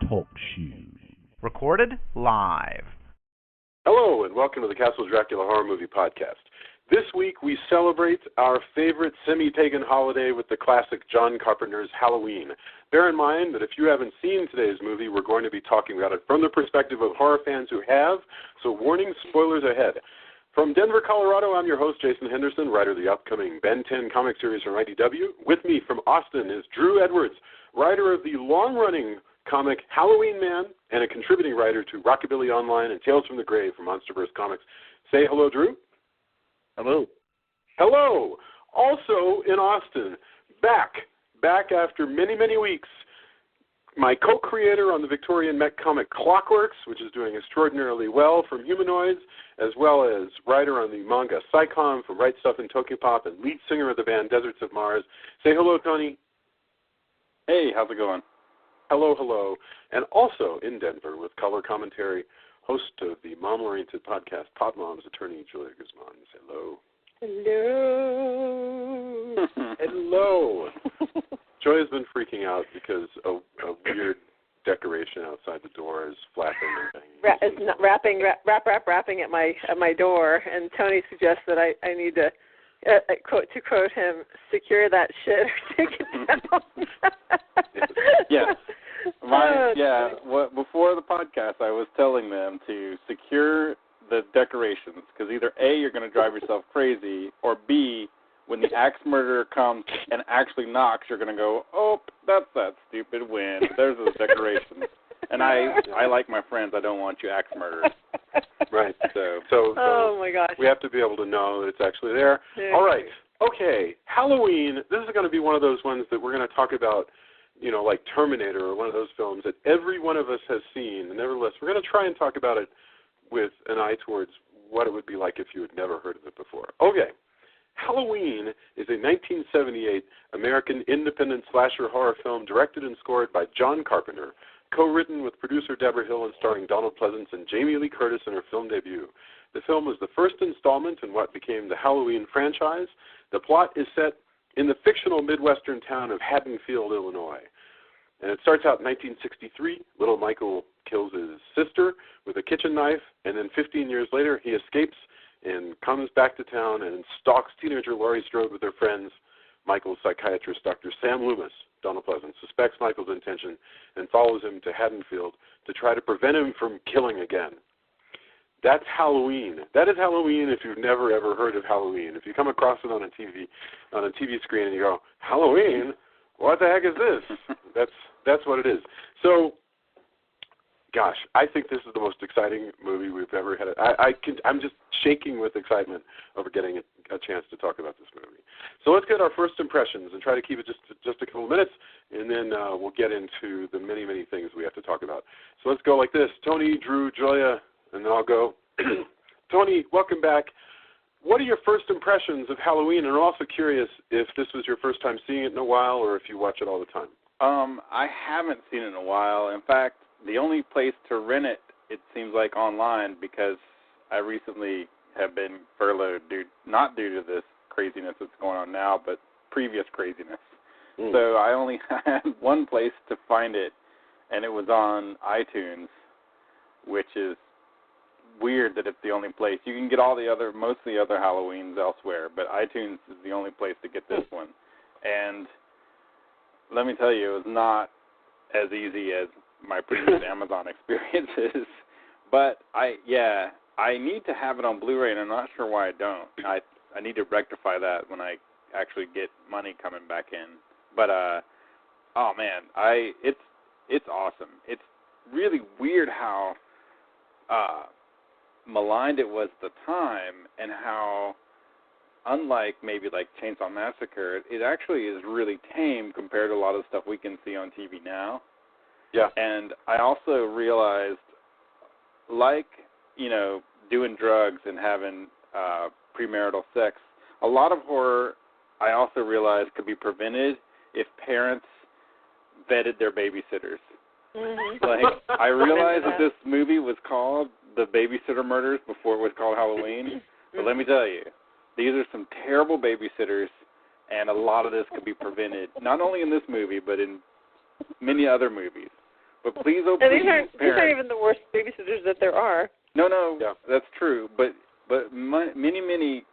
Talk shoes. Recorded live. Hello, and welcome to the Castle Dracula Horror Movie Podcast. This week we celebrate our favorite semi-pagan holiday with the classic John Carpenter's Halloween. Bear in mind that if you haven't seen today's movie, we're going to be talking about it from the perspective of horror fans who have, so warning, spoilers ahead. From Denver, Colorado, I'm your host, Jason Henderson, writer of the upcoming Ben 10 comic series from IDW. With me from Austin is Drew Edwards, writer of the long-running comic Halloween Man and a contributing writer to Rockabilly Online and Tales from the Grave from Monsterverse Comics. Say hello, Drew. Hello. Hello. Also in Austin, back after many, many weeks, my co-creator on the Victorian Met comic Clockworks, which is doing extraordinarily well from Humanoids, as well as writer on the manga Psychom from Right Stuff and Tokyopop and lead singer of the band Deserts of Mars. Say hello, Tony. Hey, how's it going? Hello, hello. And also in Denver with color commentary, host of the mom-oriented podcast Pod Moms, attorney Julia Guzman. Say hello. Hello. Hello. Joy has been freaking out because a weird decoration outside the door is flapping and banging. It's not rapping at my door, and Tony suggests that I need to, to quote him, secure that shit or take it down. Yes. Before the podcast, I was telling them to secure the decorations because either A, you're going to drive yourself crazy, or B, when the axe murderer comes and actually knocks, you're going to go, oh, that's that stupid wind. There's those decorations. And I like my friends. I don't want you axe murderers. Right. So oh, my gosh. We have to be able to know that it's actually there. Yeah. All right. Okay. Halloween, this is going to be one of those ones that we're going to talk about, you know, like Terminator or one of those films that every one of us has seen. And nevertheless, we're going to try and talk about it with an eye towards what it would be like if you had never heard of it before. Okay. Halloween is a 1978 American independent slasher horror film directed and scored by John Carpenter, co-written with producer Deborah Hill and starring Donald Pleasance and Jamie Lee Curtis in her film debut. The film was the first installment in what became the Halloween franchise. The plot is set in the fictional Midwestern town of Haddonfield, Illinois. And it starts out in 1963. Little Michael kills his sister with a kitchen knife, and then 15 years later he escapes and comes back to town and stalks teenager Laurie Strode with her friends. Michael's psychiatrist, Dr. Sam Loomis, Donald Pleasance, suspects Michael's intention and follows him to Haddonfield to try to prevent him from killing again. That's Halloween. That is Halloween if you've never, ever heard of Halloween. If you come across it on a TV screen and you go, Halloween? What the heck is this? That's what it is. So, gosh, I think this is the most exciting movie we've ever had. I'm just shaking with excitement over getting a chance to talk about this movie. So let's get our first impressions and try to keep it just a couple of minutes, and then we'll get into the many, many things we have to talk about. So let's go like this. Tony, Drew, Julia, and then I'll go. Tony, welcome back. What are your first impressions of Halloween? And I'm also curious if this was your first time seeing it in a while or if you watch it all the time. I haven't seen it in a while. In fact, the only place to rent it, it seems like online, because I recently have been furloughed, not due to this craziness that's going on now, but previous craziness. So I only had one place to find it, and it was on iTunes, which is weird that it's the only place. You can get most of the other Halloweens elsewhere, but iTunes is the only place to get this one. And let me tell you, it was not as easy as my previous Amazon experiences. But I need to have it on Blu-ray, and I'm not sure why I don't. I need to rectify that when I actually get money coming back in. But oh man, it's awesome. It's really weird how maligned it was at the time, and how, unlike maybe like Chainsaw Massacre, it actually is really tame compared to a lot of the stuff we can see on TV now. Yeah. And I also realized, like, doing drugs and having premarital sex, a lot of horror, I also realized, could be prevented if parents vetted their babysitters. Mm-hmm. Like, I realized that this movie was called The Babysitter Murders before it was called Halloween. But let me tell you, these are some terrible babysitters, and a lot of this could be prevented, not only in this movie, but in many other movies. But please, oh And please, these aren't even the worst babysitters that there are. No, Yeah. that's true. But many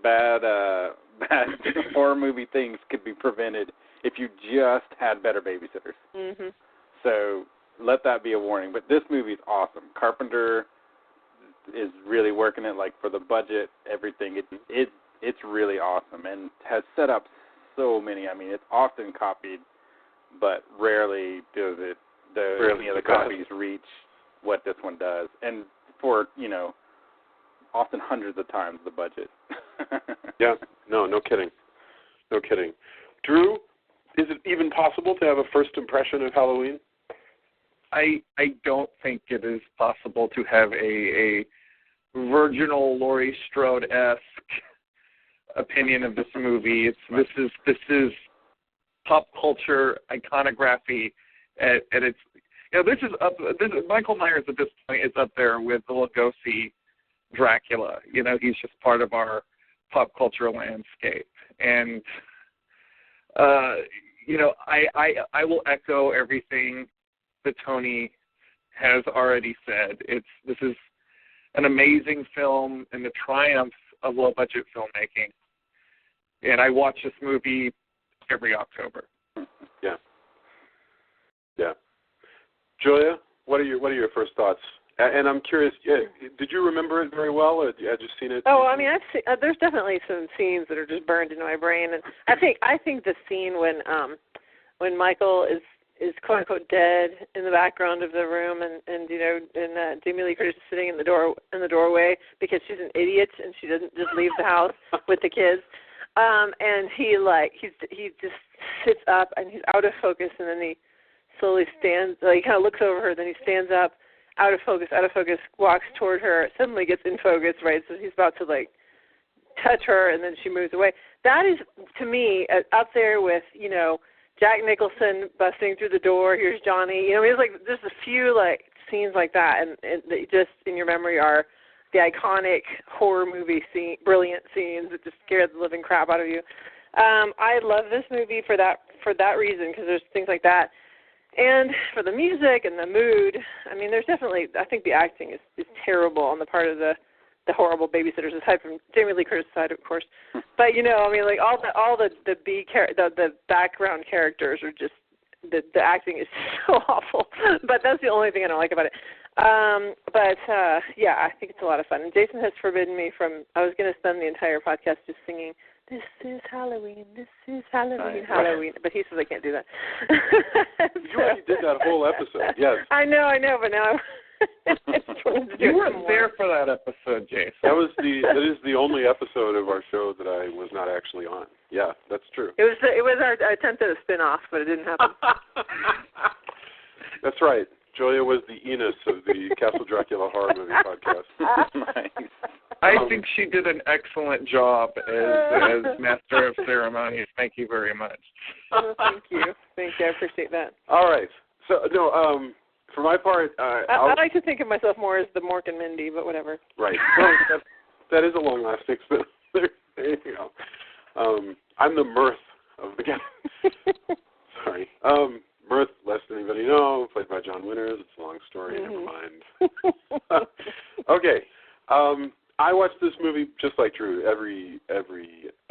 bad horror movie things could be prevented if you just had better babysitters. Mm-hmm. So let that be a warning. But this movie is awesome. Carpenter is really working it, like, for the budget, everything. It's really awesome and has set up so many. I mean, it's often copied, but rarely does it. Any of the copies reach what this one does, and for often hundreds of times the budget. Yeah, no kidding. Drew, is it even possible to have a first impression of Halloween? I don't think it is possible to have a virginal Laurie Strode-esque opinion of this movie. This is pop culture iconography at its. Michael Myers at this point is up there with the Lugosi Dracula. He's just part of our pop culture landscape, and I will echo everything that Tony has already said. This is an amazing film and the triumph of low-budget filmmaking. And I watch this movie every October. Yeah. Julia, what are your first thoughts? And I'm curious, did you remember it very well, or had you seen it? Oh, I mean, I've seen, there's definitely some scenes that are just burned into my brain, and I think the scene when Michael is quote unquote dead in the background of the room, and Jamie Lee Curtis is sitting in the doorway because she's an idiot and she doesn't just leave the house with the kids, and he just sits up and he's out of focus, and then he slowly stands, he kind of looks over her, then he stands up, out of focus, walks toward her, suddenly gets in focus, right? So he's about to touch her, and then she moves away. That is, to me, up there with Jack Nicholson busting through the door. Here's Johnny. It's there's a few scenes like that, and that just in your memory are the iconic horror movie brilliant scenes that just scare the living crap out of you. I love this movie for that reason, because there's things like that. And for the music and the mood, I mean, there's definitely, I think the acting is terrible on the part of the horrible babysitters, aside from Jamie Lee Curtis' side, of course. But all the background characters are just, the acting is so awful. But that's the only thing I don't like about it. Yeah, I think it's a lot of fun. And Jason has forbidden me from. I was going to spend the entire podcast just singing, "This is Halloween, this is Halloween, Halloween." But he says I can't do that. You already did that whole episode, yes. I know, but now you weren't there for that episode, Jason. That is the only episode of our show that I was not actually on. Yeah, that's true. It was our attempt at a spin-off, but it didn't happen. That's right. Julia was the Enos of the Castle Dracula Horror Movie podcast. Nice. I think she did an excellent job as Master of Ceremonies. Thank you very much. Oh, thank you. I appreciate that. All right. So, no, for my part, I like to think of myself more as the Mork and Mindy, but whatever. Right. Well, that is a long-lasting spin. There you go. I'm the mirth of the gang. Sorry. Mirth, lest anybody know, played by John Winters. It's a long story. Never mind. Okay. I watch this movie just like Drew every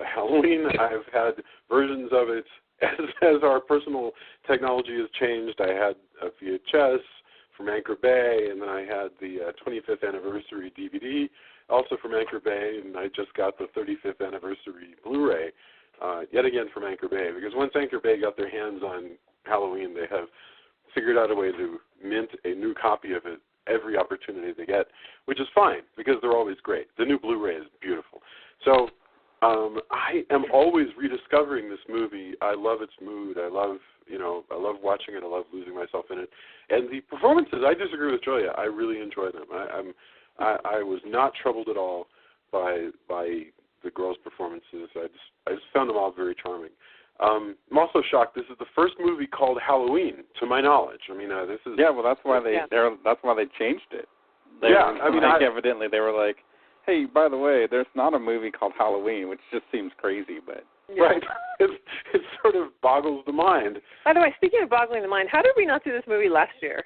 Halloween. I've had versions of it as our personal technology has changed. I had a VHS from Anchor Bay, and then I had the 25th anniversary DVD, also from Anchor Bay, and I just got the 35th anniversary Blu-ray, yet again from Anchor Bay, because once Anchor Bay got their hands on Halloween, they have figured out a way to mint a new copy of it every opportunity they get, which is fine, because they're always great. The new Blu-ray is beautiful. So I am always rediscovering this movie. I love its mood. I love watching it. I love losing myself in it. And the performances, I disagree with Julia. I really enjoy them. I was not troubled at all by the girls' performances. I just found them all very charming. I'm also shocked. This is the first movie called Halloween, to my knowledge. I mean, this is well, that's why that's why they changed it. Evidently they were like, hey, by the way, there's not a movie called Halloween, which just seems crazy, but Yeah. Right. It sort of boggles the mind. By the way, speaking of boggling the mind, how did we not do this movie last year?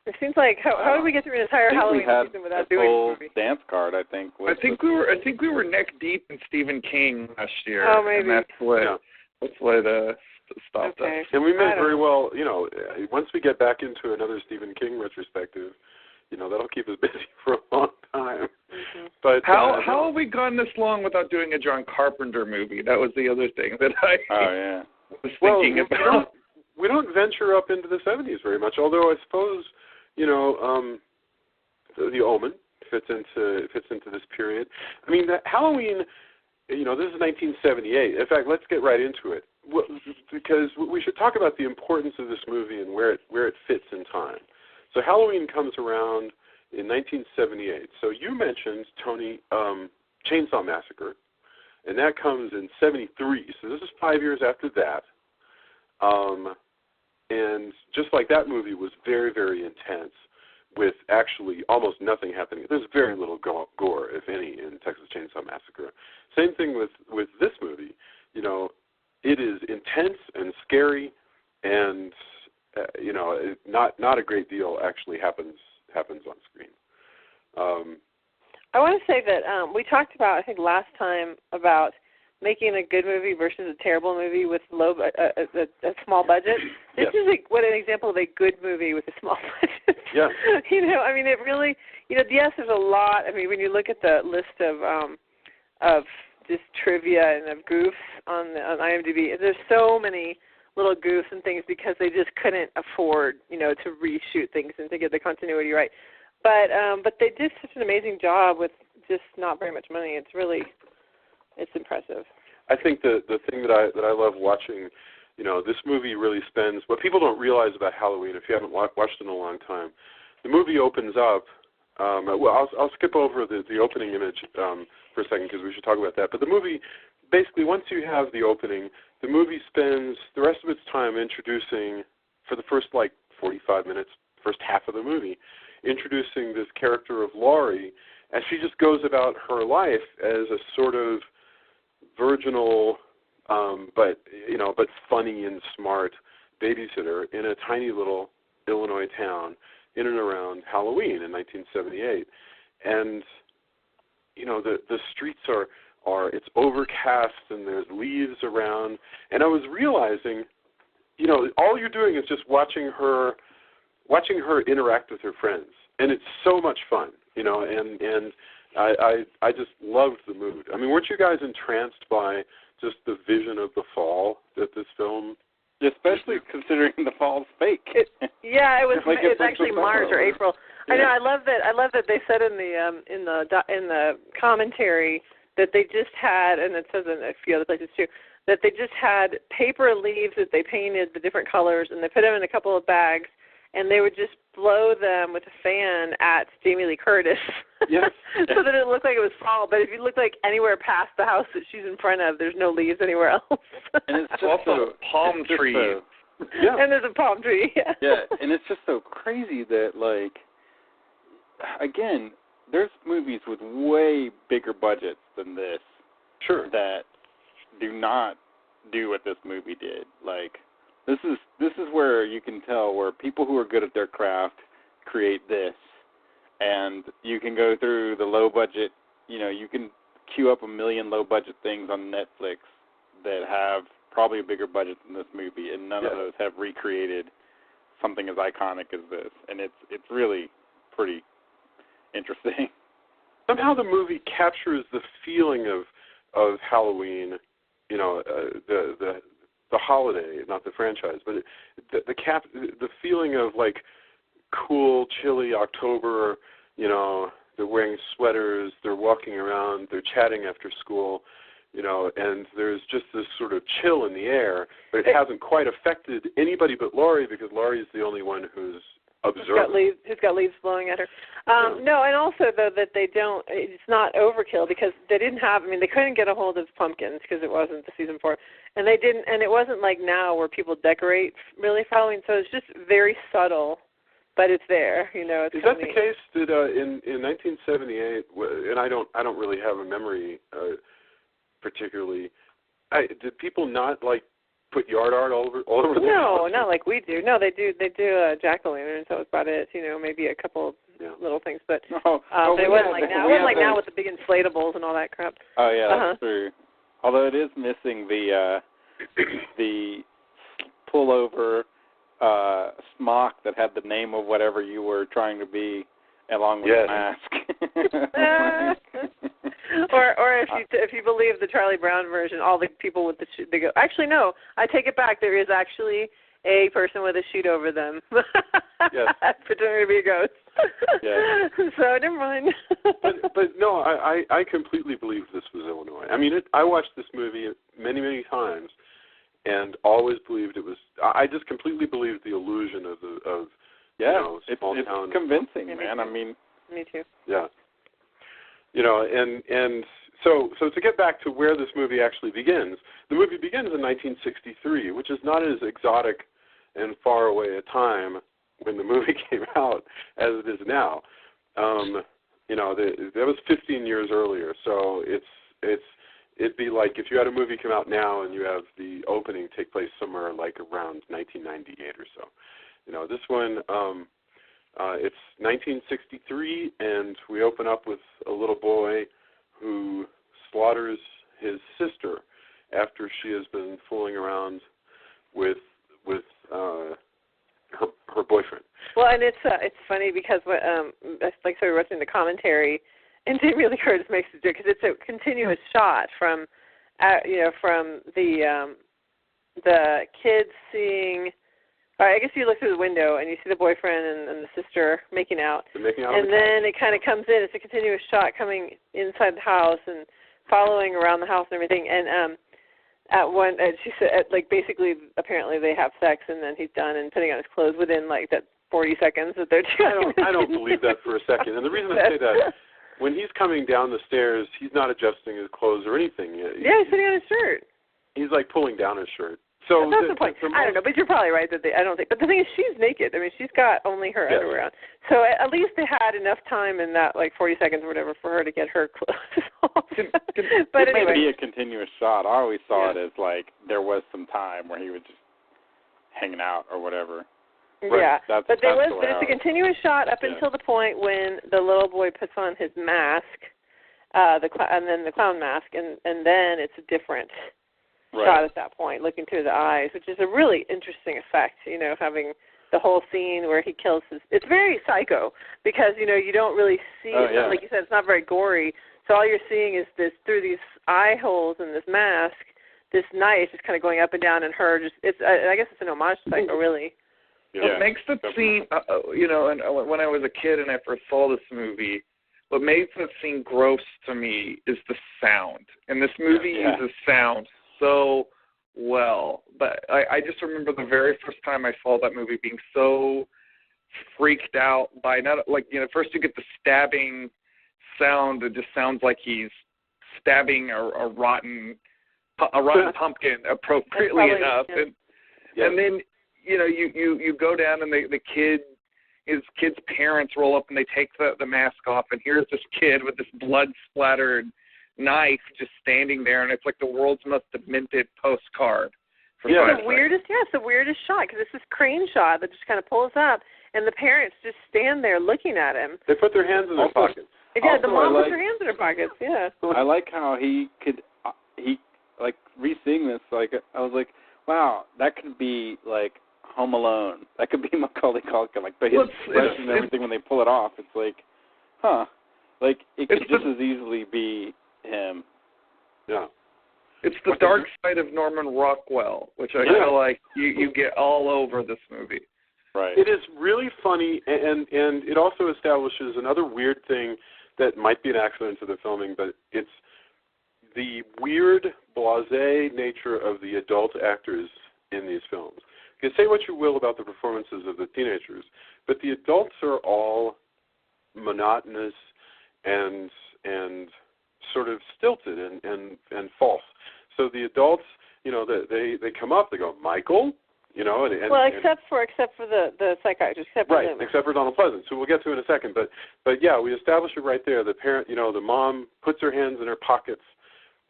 It seems like how did we get through an entire Halloween season without doing this movie? Dance card, I think. I think we were neck deep in Stephen King last year. Oh, maybe. And that's what stopped us. And we may very well, once we get back into another Stephen King retrospective, that'll keep us busy for a long time. Mm-hmm. But how have we gone this long without doing a John Carpenter movie? That was the other thing that I was thinking about. We don't venture up into the 70s very much, although I suppose, The Omen fits into this period. I mean, Halloween, this is 1978. In fact, let's get right into it, because we should talk about the importance of this movie and where it fits in time. So Halloween comes around in 1978. So you mentioned, Tony, Chainsaw Massacre, and that comes in 73. So this is 5 years after that. And just like that movie was very, very intense, with actually almost nothing happening. There's very little gore, if any, in Texas Chainsaw Massacre. Same thing with this movie. It is intense and scary, and not a great deal actually happens on screen. I want to say that we talked about, I think last time, about making a good movie versus a terrible movie with a small budget. This is an example of a good movie with a small budget. Yeah. It really, yes, there's a lot. I mean, when you look at the list of just trivia and of goofs on IMDb, there's so many little goofs and things because they just couldn't afford, to reshoot things and to get the continuity right. But they did such an amazing job with just not very much money. It's impressive. I think the thing that I love watching, this movie really spends, what people don't realize about Halloween, if you haven't watched it in a long time, the movie opens up, I'll skip over the opening image for a second because we should talk about that, but the movie, basically once you have the opening, the movie spends the rest of its time introducing, for the first 45 minutes, first half of the movie, introducing this character of Laurie, as she just goes about her life as a sort of virginal, but funny and smart babysitter in a tiny little Illinois town in and around Halloween in 1978. And the streets are it's overcast and there's leaves around. And I was realizing, all you're doing is just watching her interact with her friends, and it's so much fun, and I just loved the mood. I mean, weren't you guys entranced by just the vision of the fall that this film? Especially considering the fall's fake. It was actually March or April. Yeah. I know. I love that they said in the commentary that they just had, and it says in a few other places too, that they just had paper leaves that they painted the different colors, and they put them in a couple of bags, and they would just blow them with a fan at Jamie Lee Curtis. Yes. So that it looked like it was fall. But if you look past the house that she's in front of, there's no leaves anywhere else. And it's just also palm tree. Yeah. And there's a palm tree. Yeah. Yeah, and it's just so crazy that, again, there's movies with way bigger budgets than this. Sure. That do not do what this movie did. This is where you can tell where people who are good at their craft create this, and you can go through the low budget. You can queue up a million low budget things on Netflix that have probably a bigger budget than this movie, and none of those have recreated something as iconic as this. And it's really pretty interesting. Somehow the movie captures the feeling of Halloween, the holiday, not the franchise, but the feeling of cool, chilly October. They're wearing sweaters, they're walking around, they're chatting after school, and there's just this sort of chill in the air, but it hasn't quite affected anybody but Laurie because Laurie's the only one who's observant. Who's got leaves blowing at her. No, and also though that it's not overkill because they couldn't get a hold of pumpkins because it wasn't the season 4, and it wasn't like now where people decorate really for Halloween, so it's just very subtle, but it's there, It's Is that the case that in 1978, and I don't really have a memory particularly, did people not like put yard art all over the No, house? not like we do. No, they do jack-o'-lanterns. That was about it. Maybe a couple of little things, but it wasn't like now. It wasn't like now with the big inflatables and all that crap. Oh yeah, that's true. Although it is missing the pullover smock that had the name of whatever you were trying to be, along with the mask. Or if you believe the Charlie Brown version, all the people with the they go. Actually, no, I take it back. There is actually a person with a sheet over them, pretending to be a ghost. Yes. So never mind. but no, I completely believe this was Illinois. I mean, I watched this movie many times, and always believed it was. I just completely believed the illusion of small town. It's convincing, man. I mean, me too. Yeah. And so to get back to where this movie actually begins, the movie begins in 1963, which is not as exotic and far away a time when the movie came out as it is now. That was 15 years earlier, so it'd be like if you had a movie come out now and you have the opening take place somewhere like around 1998 or so. This one, it's 1963, and we open up with a little boy who slaughters his sister after she has been fooling around with her boyfriend. Well, and it's funny because like so we were watching the commentary, and Jamie Lee Curtis makes it because it's a continuous shot from the kids seeing. I guess you look through the window and you see the boyfriend and the sister making out. They're making out, and then it kind of comes in. It's a continuous shot coming inside the house and following around the house and everything. And she said, like basically, apparently they have sex and then he's done and putting on his clothes within like that 40 seconds that they're doing. I don't believe that for a second. And the reason I say that, when he's coming down the stairs, he's not adjusting his clothes or anything. He's putting on his shirt. He's like pulling down his shirt. So that's the point. I don't know, but you're probably right that I don't think. But the thing is, she's naked. I mean, she's got only her underwear on. So at least they had enough time in that like 40 seconds or whatever for her to get her clothes off. But it anyway, may be a continuous shot. I always saw it as like there was some time where he was just hanging out or whatever. Yeah, but it's a continuous shot up until the point when the little boy puts on his mask, and then the clown mask, and then it's a different. Shot at that point, looking through the eyes, which is a really interesting effect, having the whole scene where he kills it's very psycho because, you don't really see, like you said, it's not very gory, so all you're seeing is this, through these eye holes in this mask, this knife is kind of going up and down and her I guess it's an homage to Psycho, really. What makes the scene, and when I was a kid and I first saw this movie, what makes the scene gross to me is the sound, and this movie uses sound so well, but I just remember the very first time I saw that movie being so freaked out by first you get the stabbing sound. It just sounds like he's stabbing a rotten pumpkin appropriately enough, and then you go down and his kid's parents roll up and they take the mask off, and here's this kid with this blood splattered knife just standing there, and it's like the world's most demented postcard. It's the weirdest shot because it's this crane shot that just kind of pulls up, and the parents just stand there looking at him. They put their hands in their pockets. Yeah, the mom puts her hands in her pockets. Yeah. I like how he like re-seeing this. Like I was like, wow, that could be like Home Alone. That could be Macaulay Culkin. Like, but his expression and everything when they pull it off, it's like, huh. Like it could just as easily be him. Yeah. It's the dark side of Norman Rockwell, which I feel like you get all over this movie. Right. It is really funny, and it also establishes another weird thing that might be an accident to the filming, but it's the weird, blasé nature of the adult actors in these films. You can say what you will about the performances of the teenagers, but the adults are all monotonous and sort of stilted and false. So the adults, they come up, they go, Michael, except for the psychiatrist, except for Donald Pleasance, who we'll get to in a second. But yeah, we establish it right there. The parent, the mom puts her hands in her pockets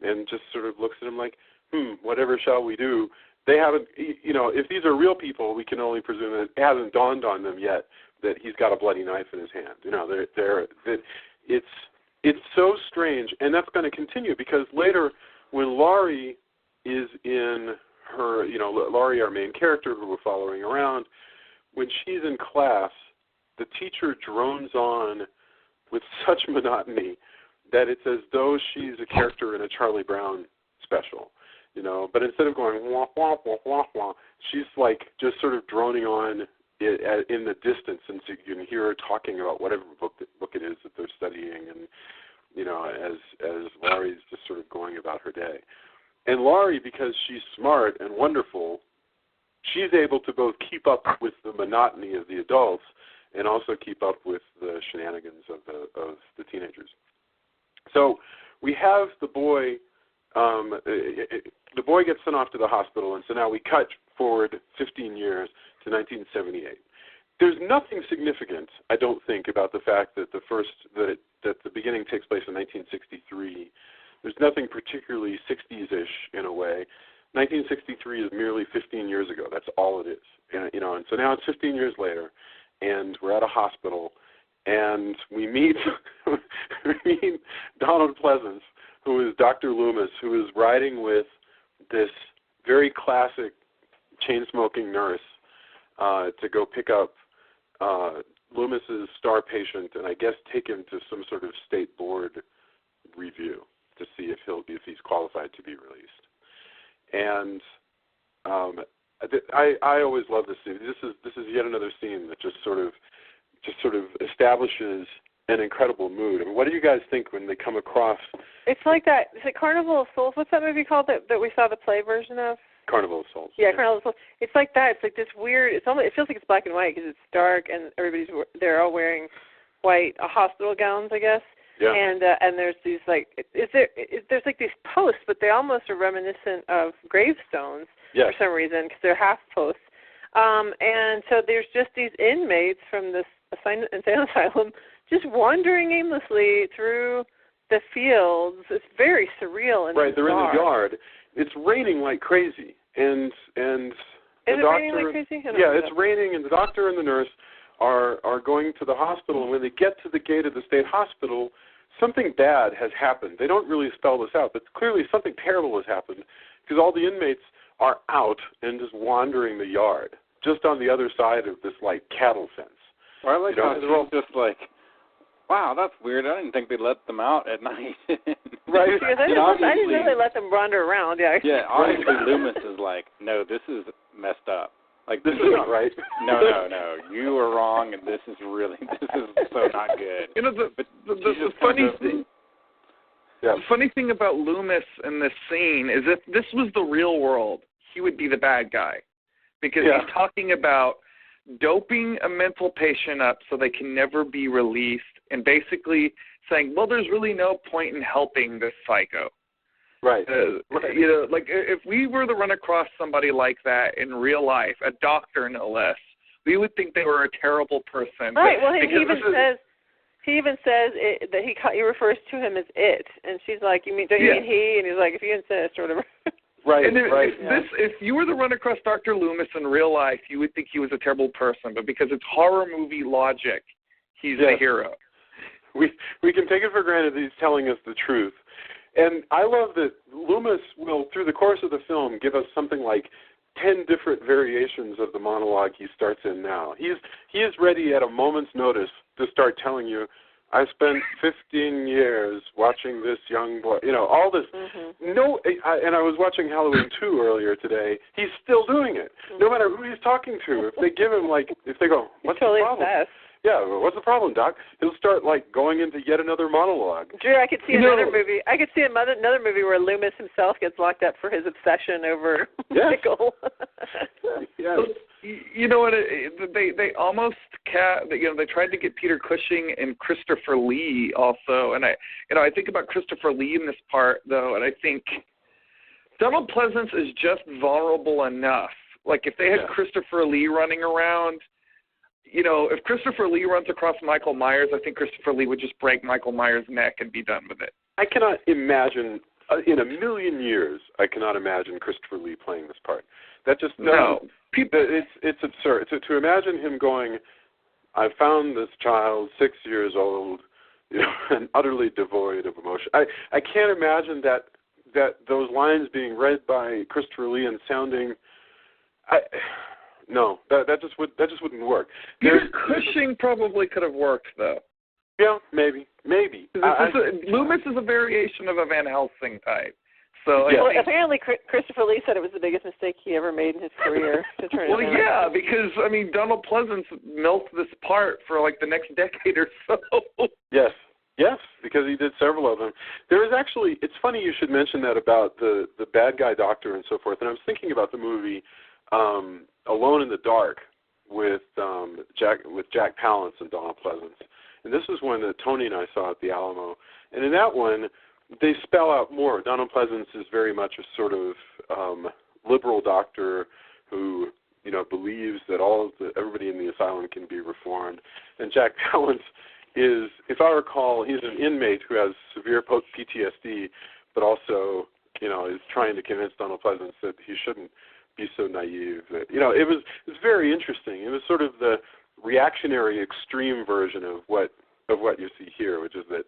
and just sort of looks at him like, whatever shall we do? They haven't, if these are real people, we can only presume that it hasn't dawned on them yet that he's got a bloody knife in his hand. It's so strange, and that's going to continue because later when Laurie is in her, Laurie, our main character who we're following around, when she's in class, the teacher drones on with such monotony that it's as though she's a character in a Charlie Brown special, But instead of going wah wah wah wah wah, she's like just sort of droning on in the distance, and so you can hear her talking about whatever book it is that they're studying, and as Laurie's just sort of going about her day. And Laurie, because she's smart and wonderful, she's able to both keep up with the monotony of the adults and also keep up with the shenanigans of the teenagers. So we have the boy. The boy gets sent off to the hospital, and so now we cut forward 15 years to 1978. There's nothing significant, I don't think, about the fact that that the beginning takes place in 1963. There's nothing particularly 60s-ish in a way. 1963 is merely 15 years ago. That's all it is. And so now it's 15 years later, and we're at a hospital, and we meet Donald Pleasance, who is Dr. Loomis, who is riding with this very classic chain-smoking nurse to go pick up Loomis's star patient and I guess take him to some sort of state board review to see if he's qualified to be released. And I always love this scene. This is yet another scene that just sort of establishes an incredible mood. I mean, what do you guys think when they come across? It's like that. Is it Carnival of Souls? What's that movie called that we saw the play version of? Carnival of Souls. Yeah, Carnival of Souls. It's like that. It's like this weird. It feels like it's black and white because it's dark and they're all wearing white hospital gowns, I guess. Yeah. And there's these like there's like these posts, but they almost are reminiscent of gravestones for some reason because they're half posts. And so there's just these inmates from this insane asylum just wandering aimlessly through the fields. It's very surreal and right. bizarre. They're in the yard. It's raining like crazy, and is it raining like crazy? Yeah, it's raining, and the doctor and the nurse are going to the hospital. And when they get to the gate of the state hospital, something bad has happened. They don't really spell this out, but clearly something terrible has happened because all the inmates are out and just wandering the yard, just on the other side of this like cattle fence. Well, I like how they're all just like, wow, that's weird. I didn't think they'd let them out at night. Right. Because I didn't really let them wander around. Yeah. Yeah. Obviously, Loomis is like, no, this is messed up. Like this is not right. No. You are wrong, and this is so not good. The funny thing. Yeah. The funny thing about Loomis in this scene is if this was the real world, he would be the bad guy because he's talking about doping a mental patient up so they can never be released and basically saying, well, there's really no point in helping this psycho. Right. Like if we were to run across somebody like that in real life, a doctor no less, we would think they were a terrible person. Right. Well, he even says that he refers to him as it, and she's like, don't you mean he? And he's like, if you insist, or whatever. Right. And if you were to run across Dr. Loomis in real life, you would think he was a terrible person, but because it's horror movie logic, he's the hero. We can take it for granted that he's telling us the truth. And I love that Loomis will, through the course of the film, give us something like 10 different variations of the monologue he starts in now. He is ready at a moment's notice to start telling you, I spent 15 years watching this young boy, all this. Mm-hmm. And I was watching Halloween 2 earlier today. He's still doing it, no matter who he's talking to. If they give him, if they go, what's the problem? Obsessed. Yeah, what's the problem, Doc? He'll start, going into yet another monologue. Drew, I could see another movie. I could see another movie where Loomis himself gets locked up for his obsession over Michael. Yes. You know what? They almost they tried to get Peter Cushing and Christopher Lee also, and I think about Christopher Lee in this part though, and I think Donald Pleasance is just vulnerable enough. Like if they had Christopher Lee running around, if Christopher Lee runs across Michael Myers, I think Christopher Lee would just break Michael Myers' neck and be done with it. I cannot imagine in a million years, I cannot imagine Christopher Lee playing this part. That just no. It's absurd. To imagine him going, I found this child 6 years old, and utterly devoid of emotion. I can't imagine that those lines being read by Christopher Lee and sounding. No, that just wouldn't work. Peter Cushing probably could have worked though. Yeah, maybe. Loomis is a variation of a Van Helsing type. So well, apparently Christopher Lee said it was the biggest mistake he ever made in his career to turn it around. Yeah, because Donald Pleasance milked this part for like the next decade or so. Yes, because he did several of them. There is actually, it's funny you should mention that about the bad guy doctor and so forth. And I was thinking about the movie Alone in the Dark with Jack Palance and Donald Pleasance. And this is one that Tony and I saw at the Alamo. And in that one, they spell out more. Donald Pleasance is very much a sort of liberal doctor who, believes that everybody in the asylum can be reformed. And Jack Palance is, if I recall, he's an inmate who has severe PTSD, but also, is trying to convince Donald Pleasance that he shouldn't be so naive. That, it was very interesting. It was sort of the reactionary extreme version of what you see here, which is that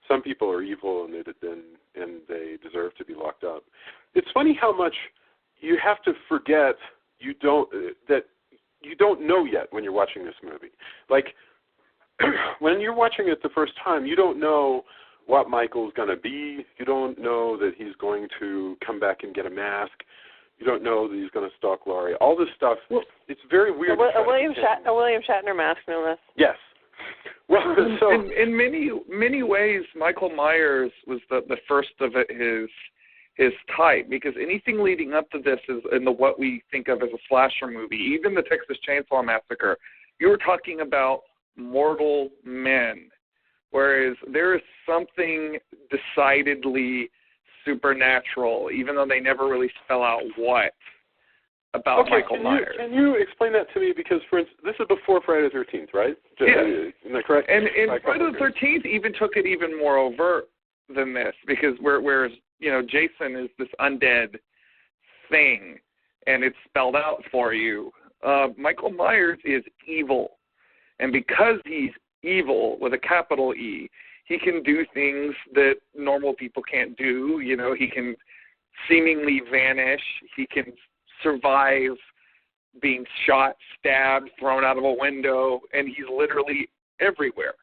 some people are evil and they deserve to be locked up. It's funny how much you have to forget that you don't know yet when you're watching this movie. Like when you're watching it the first time, you don't know what Michael's going to be. You don't know that he's going to come back and get a mask. You don't know that he's going to stalk Laurie. All this stuff, it's very weird. A William Shatner mask, no less. Yes. Well, so in many ways, Michael Myers was the first of his type, because anything leading up to this is in what we think of as a slasher movie. Even the Texas Chainsaw Massacre, you were talking about mortal men, whereas there is something decidedly supernatural, even though they never really spell out what, about Michael Myers. Can you explain that to me? Because, for instance, this is before Friday the 13th, right? Yes. Isn't that correct? And Friday the 13th even took it even more overt than this, because whereas Jason is this undead thing, and it's spelled out for you. Michael Myers is evil, and because he's evil with a capital E, he can do things that normal people can't do. He can seemingly vanish. He can survive being shot, stabbed, thrown out of a window, and he's literally everywhere.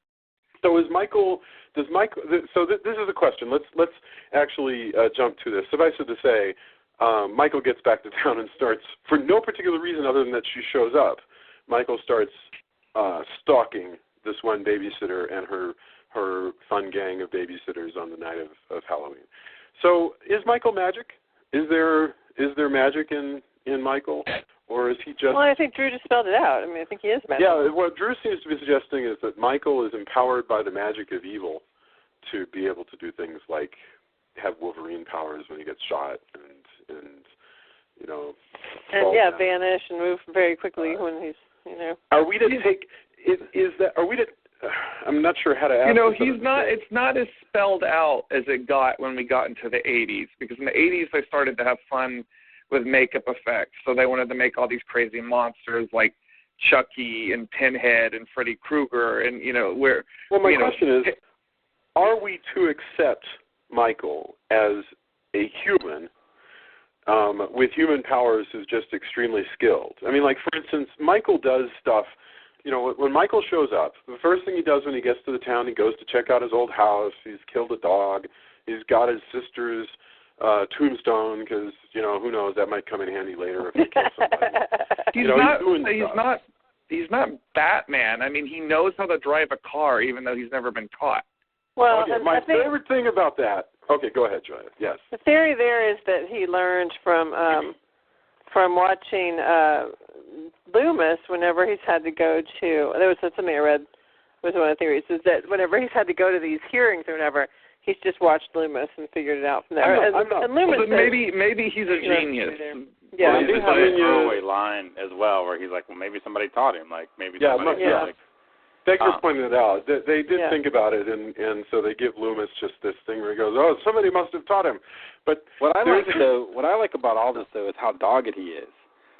So is Michael? Does Michael? So this is a question. Let's actually jump to this. Suffice it to say, Michael gets back to town and starts, for no particular reason other than that she shows up, Michael starts stalking this one babysitter and her fun gang of babysitters on the night of Halloween. So is Michael magic? Is there magic in Michael, or is he just? Well, I think Drew just spelled it out. I think he is magic. Yeah, what Drew seems to be suggesting is that Michael is empowered by the magic of evil to be able to do things like have Wolverine powers when he gets shot and vanish and move very quickly when he's Are we to take? Is that? Are we to? I'm not sure how to ask. It's not as spelled out as it got when we got into the 80s, because in the 80s they started to have fun with makeup effects. So they wanted to make all these crazy monsters like Chucky and Pinhead and Freddy Krueger and where. Well, my question is, are we to accept Michael as a human with human powers who's just extremely skilled? Like for instance, Michael does stuff. When Michael shows up, the first thing he does when he gets to the town, he goes to check out his old house. He's killed a dog. He's got his sister's tombstone because, who knows, that might come in handy later if he kills somebody. He's not Batman. He knows how to drive a car even though he's never been caught. Well, okay, my favorite thing about that. Okay, go ahead, Joya. Yes. The theory there is that he learned from watching Loomis whenever he's had to go to. There was something I read. Was one of the theories is that whenever he's had to go to these hearings or whatever, he's just watched Loomis and figured it out from there. I'm not. And Loomis but maybe he's a genius. Yeah, he has a throwaway line as well where he's like, well, maybe somebody taught him. Like maybe somebody. Thank you for pointing it out. They did Yeah. think about it, and so they give Loomis just this thing where he goes, "Oh, somebody must have taught him." But what I like about all this though is how dogged he is.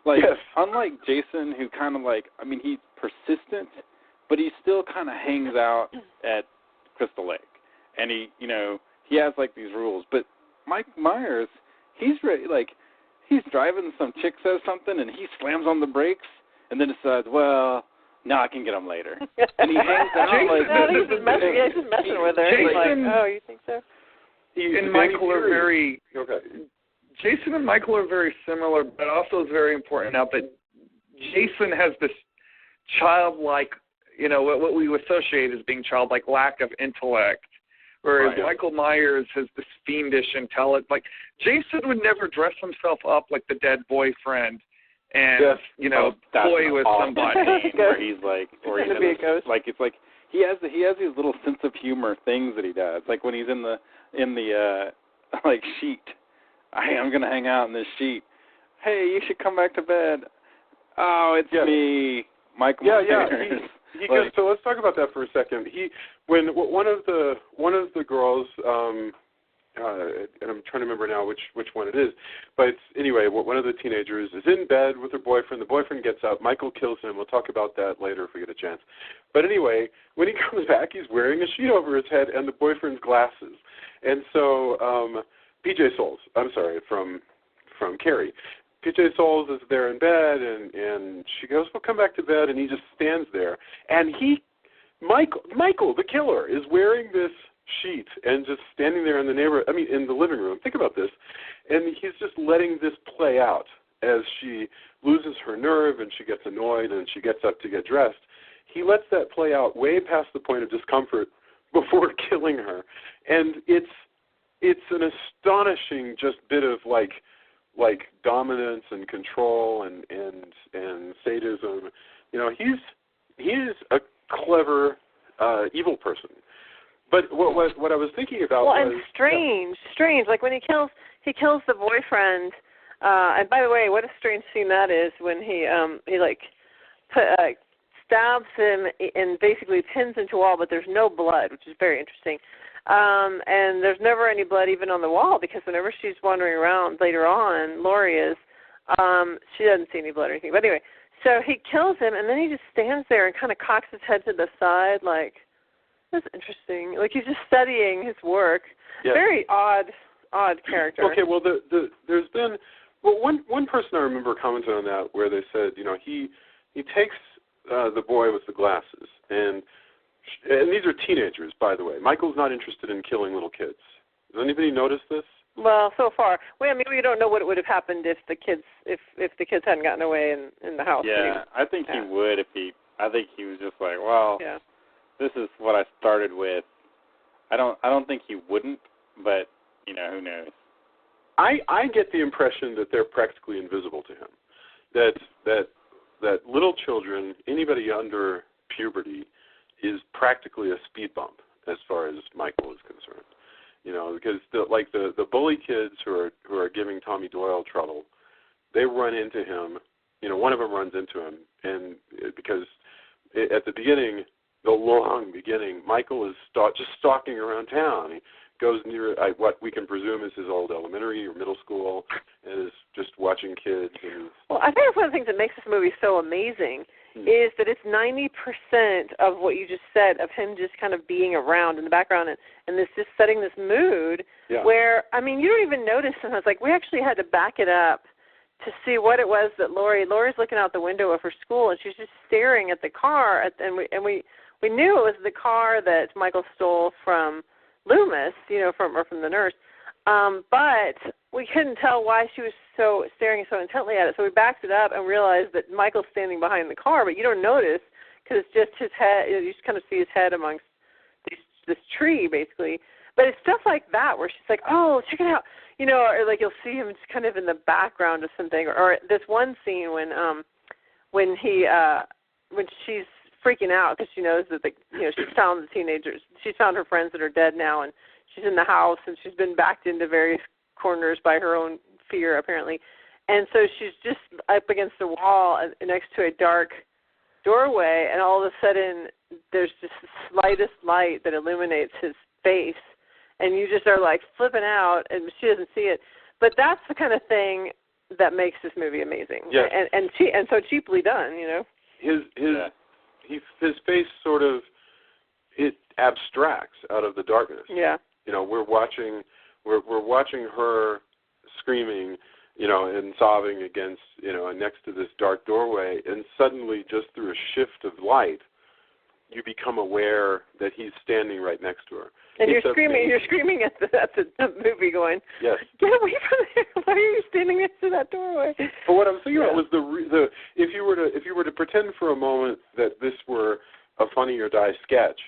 Like, yes. unlike Jason, who kind of like, I mean, he's persistent, but he still kind of hangs out at Crystal Lake, and he has like these rules. But Mike Myers, he's ready. Like, he's driving, some chick says something, and he slams on the brakes, and then decides, well, no, I can get him later. And he hangs out. He's just messing with her. Jason, He's like, oh, you think so? And Michael are very. Okay. Jason and Michael are very similar, but also it's very important now that Jason has this childlike, what we associate as being childlike lack of intellect, whereas Michael Myers has this fiendish intelligence. Like, Jason would never dress himself up like the dead boyfriend and, toy with somebody. Where he's like, or he's be a ghost. Like, it's like he has these little sense of humor things that he does. Like when he's in the like sheet. I'm going to hang out in this sheet. Hey, you should come back to bed. Oh, it's me, Michael Myers. He goes, so let's talk about that for a second. When one of the girls, and I'm trying to remember now which one it is, but anyway, one of the teenagers is in bed with her boyfriend. The boyfriend gets up. Michael kills him. We'll talk about that later if we get a chance. But anyway, when he comes back, he's wearing a sheet over his head and the boyfriend's glasses. And so PJ Souls, I'm sorry, from Carrie. PJ Souls is there in bed, and she goes, well, come back to bed, and he just stands there. And Michael, the killer, is wearing this sheet and just standing there in the living room. Think about this. And he's just letting this play out as she loses her nerve and she gets annoyed and she gets up to get dressed. He lets that play out way past the point of discomfort before killing her. And it's an astonishing just bit of like dominance and control and sadism. He is a clever evil person. But what I was thinking about was and strange. Like when he kills the boyfriend. And by the way, what a strange scene that is when he stabs him and basically pins into a wall, but there's no blood, which is very interesting. And there's never any blood even on the wall because whenever she's wandering around later on, Laurie is, she doesn't see any blood or anything. But anyway, so he kills him, and then he just stands there and kind of cocks his head to the side like, that's interesting. Like he's just studying his work. Yeah. Very odd character. Okay, well, there's been one person I remember commented on that where they said, he takes the boy with the glasses, and these are teenagers, by the way. Michael's not interested in killing little kids. Has anybody noticed this? Well, so far, we don't know what would have happened if the kids hadn't gotten away in the house. Yeah, I think he would I think he was just like, well, this is what I started with. I don't think he wouldn't, but who knows? I get the impression that they're practically invisible to him. That little children, anybody under puberty, is practically a speed bump as far as Michael is concerned. Because the bully kids who are giving Tommy Doyle trouble, they run into him. One of them runs into him, and because at the beginning, the long beginning, Michael is just stalking around town. He goes near what we can presume is his old elementary or middle school, and is just watching kids. Well, I think one of the things that makes this movie so amazing is that it's 90% of what you just said of him just kind of being around in the background and this just setting this mood where, you don't even notice. And I was like, we actually had to back it up to see what it was that Laurie's looking out the window of her school, and she's just staring at the car, and we knew it was the car that Michael stole from Loomis, from the nurse. But we couldn't tell why she was staring so intently at it. So we backed it up and realized that Michael's standing behind the car, but you don't notice because it's just his head. You just kind of see his head amongst this tree, basically. But it's stuff like that where she's like, oh, check it out. Or like you'll see him just kind of in the background of something. Or this one scene when she's freaking out because she knows that she's found the teenagers. She's found her friends that are dead now, and she's in the house, and she's been backed into various corners by her own fear, apparently. And so she's just up against the wall next to a dark doorway, and all of a sudden there's just the slightest light that illuminates his face, and you just are like flipping out, and she doesn't see it. But that's the kind of thing that makes this movie amazing. Yes. And so cheaply done, you know. His face sort of, it abstracts out of the darkness. Yeah. You know, we're watching her screaming, you know, and sobbing against, you know, next to this dark doorway, and suddenly, just through a shift of light, you become aware that he's standing right next to her. And you're screaming at the movie, going, yes, get away from there! Why are you standing next to that doorway? But what I'm thinking about was the if you were to pretend for a moment that this were a Funny or Die sketch,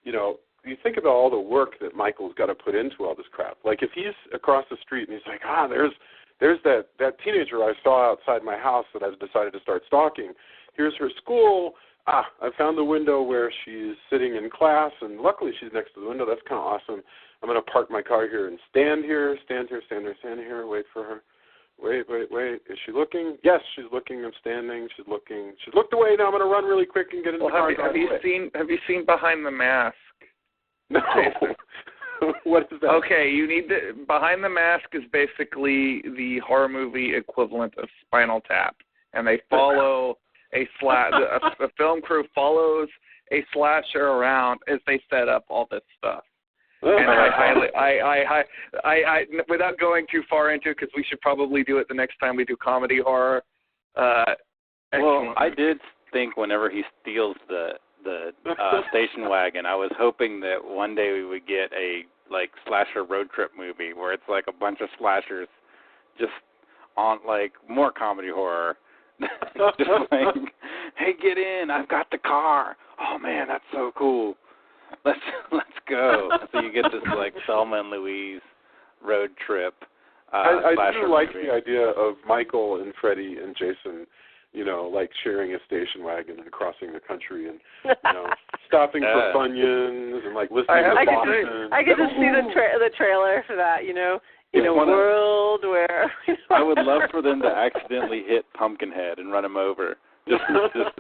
you know, you think about all the work that Michael's got to put into all this crap. Like if he's across the street and he's like, there's that teenager I saw outside my house that I've decided to start stalking. Here's her school. I found the window where she's sitting in class, and luckily she's next to the window. That's kind of awesome. I'm going to park my car here and stand here, wait for her. Wait. Is she looking? Yes, she's looking. I'm standing. She's looking. She's looked away. Now I'm going to run really quick and get in the car. Have you seen Behind the Mask? No. What is that? Okay, Behind the Mask is basically the horror movie equivalent of Spinal Tap, and they follow a film crew follows a slasher around as they set up all this stuff. And I without going too far into it, because we should probably do it the next time we do comedy horror. Well, I did think whenever he steals the station wagon, I was hoping that one day we would get a like slasher road trip movie where it's like a bunch of slashers just on like more comedy horror. Just like, hey, get in! I've got the car. Oh man, that's so cool. Let's go. So you get this like Thelma and Louise road trip. I do like movie. the idea of Michael and Freddie and Jason, you know, like sharing a station wagon and crossing the country and, you know, stopping for Funyuns and like listening to Boston. I could just see the trailer for that, you know. In a world where I would love for them to accidentally hit Pumpkinhead and run him over. Just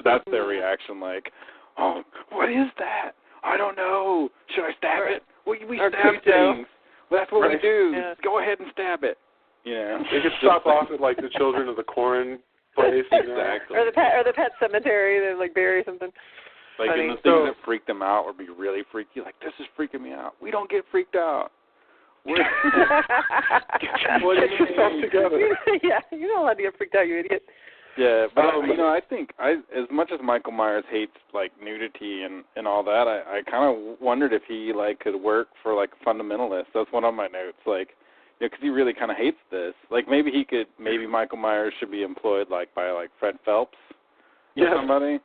that's their reaction. Like, oh, what is that? I don't know. Should I stab it? We stab things. Well, that's what we do. Yeah. Go ahead and stab it. Yeah. They could stop off at like the Children of the Corn place. Exactly. Or the pet cemetery. They like bury something. Like, and the things that freak them out would be really freaky. Like, this is freaking me out. We don't get freaked out. Get yourself together. Yeah, you're not allowed to get freaked out, you idiot. Yeah, but you know, I think as much as Michael Myers hates like nudity and all that, I kind of wondered if he like could work for like a fundamentalist. That's one of my notes. Like, you know, because he really kind of hates this. Like maybe Michael Myers should be employed like by like Fred Phelps or somebody.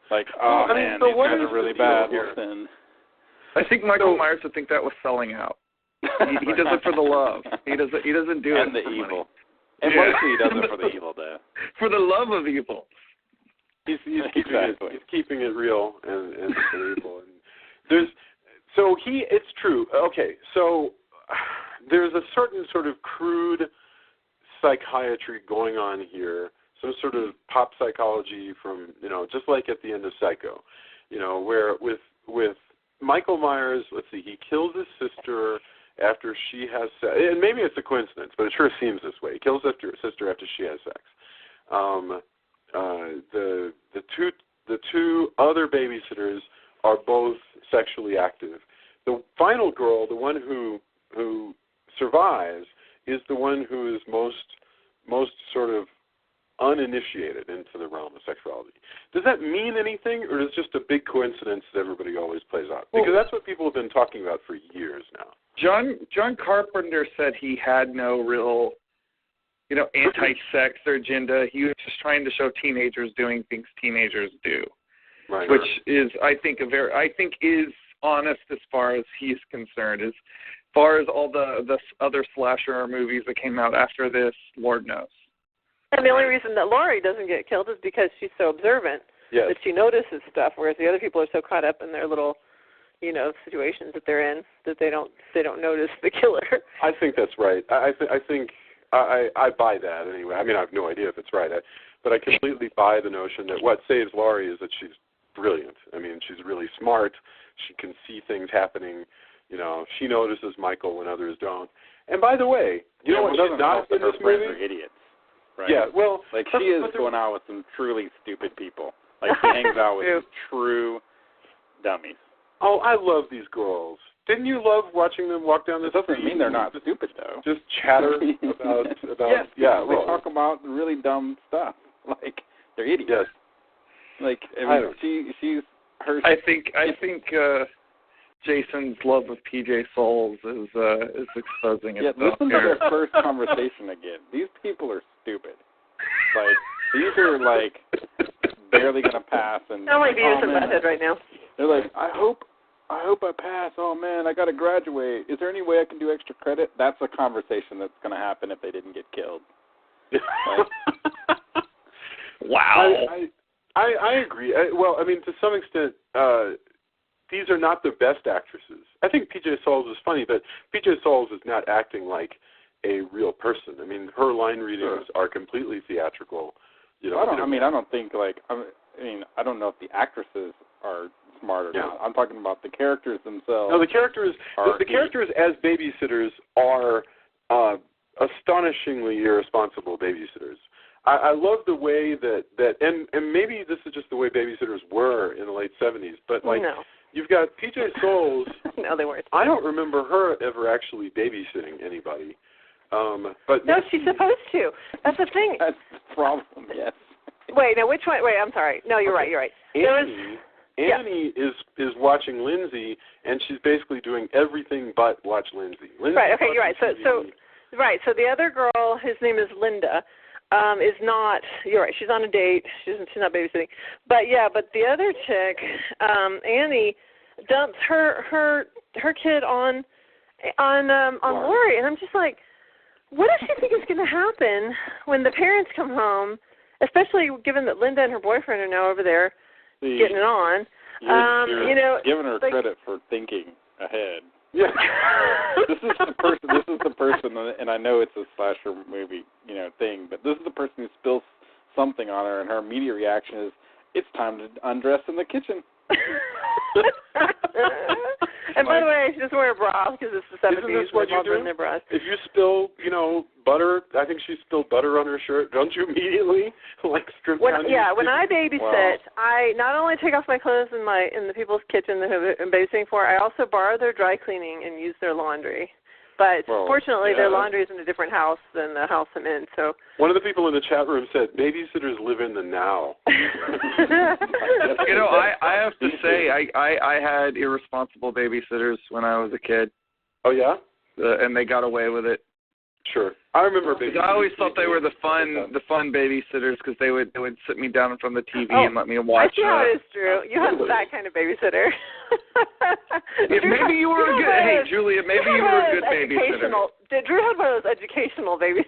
Like, oh man, these guys are really bad. Listen. I think Michael Myers would think that was selling out. He does it for the love. He doesn't do it for the evil. Money. And mostly he does it for the evil, though. For the love of evil. He's keeping it real and for evil. And it's true. Okay, so there's a certain sort of crude psychiatry going on here, some sort of pop psychology from, you know, just like at the end of Psycho, you know, where with Michael Myers, let's see, he kills his sister after she has sex, and maybe it's a coincidence, but it sure seems this way. He kills his sister after she has sex. The two other babysitters are both sexually active. The final girl, the one who survives, is the one who is most sort of uninitiated into the realm of sexuality. Does that mean anything, or is it just a big coincidence that everybody always plays out? Because that's what people have been talking about for years now. John Carpenter said he had no real, you know, anti-sex agenda. He was just trying to show teenagers doing things teenagers do, right, which is, I think, is honest as far as he's concerned. As far as all the other slasher movies that came out after this, Lord knows. And the only reason that Laurie doesn't get killed is because she's so observant that she notices stuff, whereas the other people are so caught up in their little, you know, situations that they're in that they don't notice the killer. I think that's right. I think I buy that anyway. I mean, I have no idea if it's right, but I completely buy the notion that what saves Laurie is that she's brilliant. I mean, she's really smart. She can see things happening. You know, she notices Michael when others don't. And by the way, you know what she's not in this movie? Are idiots, right? Yeah, well, like she is going out with some truly stupid people. Like she hangs out with true dummies. Oh, I love these girls. Didn't you love watching them walk down the street? It doesn't mean they're not stupid, though. Just chatter about yes, yeah. They talk about really dumb stuff. Like they're idiots. Yes. Like I mean, she's her. I think Jason's love of PJ Souls is exposing itself. Yeah, listen to their first conversation again. These people are stupid. Like these are like barely gonna pass, and I'm like Beavis and Butthead right now. They're like, I hope I pass. Oh man, I gotta graduate. Is there any way I can do extra credit? That's a conversation that's gonna happen if they didn't get killed. Wow. I agree. Well, I mean, to some extent, these are not the best actresses. I think PJ Souls is funny, but PJ Souls is not acting like a real person. I mean, her line readings are completely theatrical. You know, I don't think like I don't know if the actresses are smart or not. I'm talking about the characters themselves. No, the characters as babysitters are astonishingly irresponsible babysitters. I love the way that and maybe this is just the way babysitters were in the late 70s, but like you've got PJ Souls. No, they weren't. I don't remember her ever actually babysitting anybody. But no, she's supposed to. That's the thing. That's the problem. Yes. Wait, no, which one? Wait, I'm sorry. No, you're right. You're right. Annie is watching Lindsay, and she's basically doing everything but watch Lindsay. Right. Okay, you're right. So the other girl, his name is Linda, is not. You're right. She's on a date. She's not babysitting. But the other chick, Annie, dumps her kid on Lori, and I'm just like, what does she think is going to happen when the parents come home? Especially given that Linda and her boyfriend are now over there getting it on. You're giving her credit for thinking ahead. Yeah. This is the person, and I know it's a slasher movie, thing, but this is the person who spills something on her, and her immediate reaction is, "It's time to undress in the kitchen." And by the way, she doesn't wear a bra because it's the 70s. Isn't this what you do? Their bras. If you spill, butter, I think she spilled butter on her shirt. Don't you immediately strip down? Yeah, when I babysit, I not only take off my clothes in the people's kitchen that I'm babysitting for, I also borrow their dry cleaning and use their laundry. But fortunately, their laundry is in a different house than the house I'm in. So one of the people in the chat room said, "Babysitters live in the now." I have to say, I had irresponsible babysitters when I was a kid. Oh yeah, and they got away with it. Sure, I remember babysitters. I always thought they were the fun babysitters because they would sit me down in front of the TV and let me watch. I see how it is, Drew. You had that kind of babysitter. Maybe you were a good. Hey, Julia, maybe you were a good babysitter. Drew had one of those educational babysitters.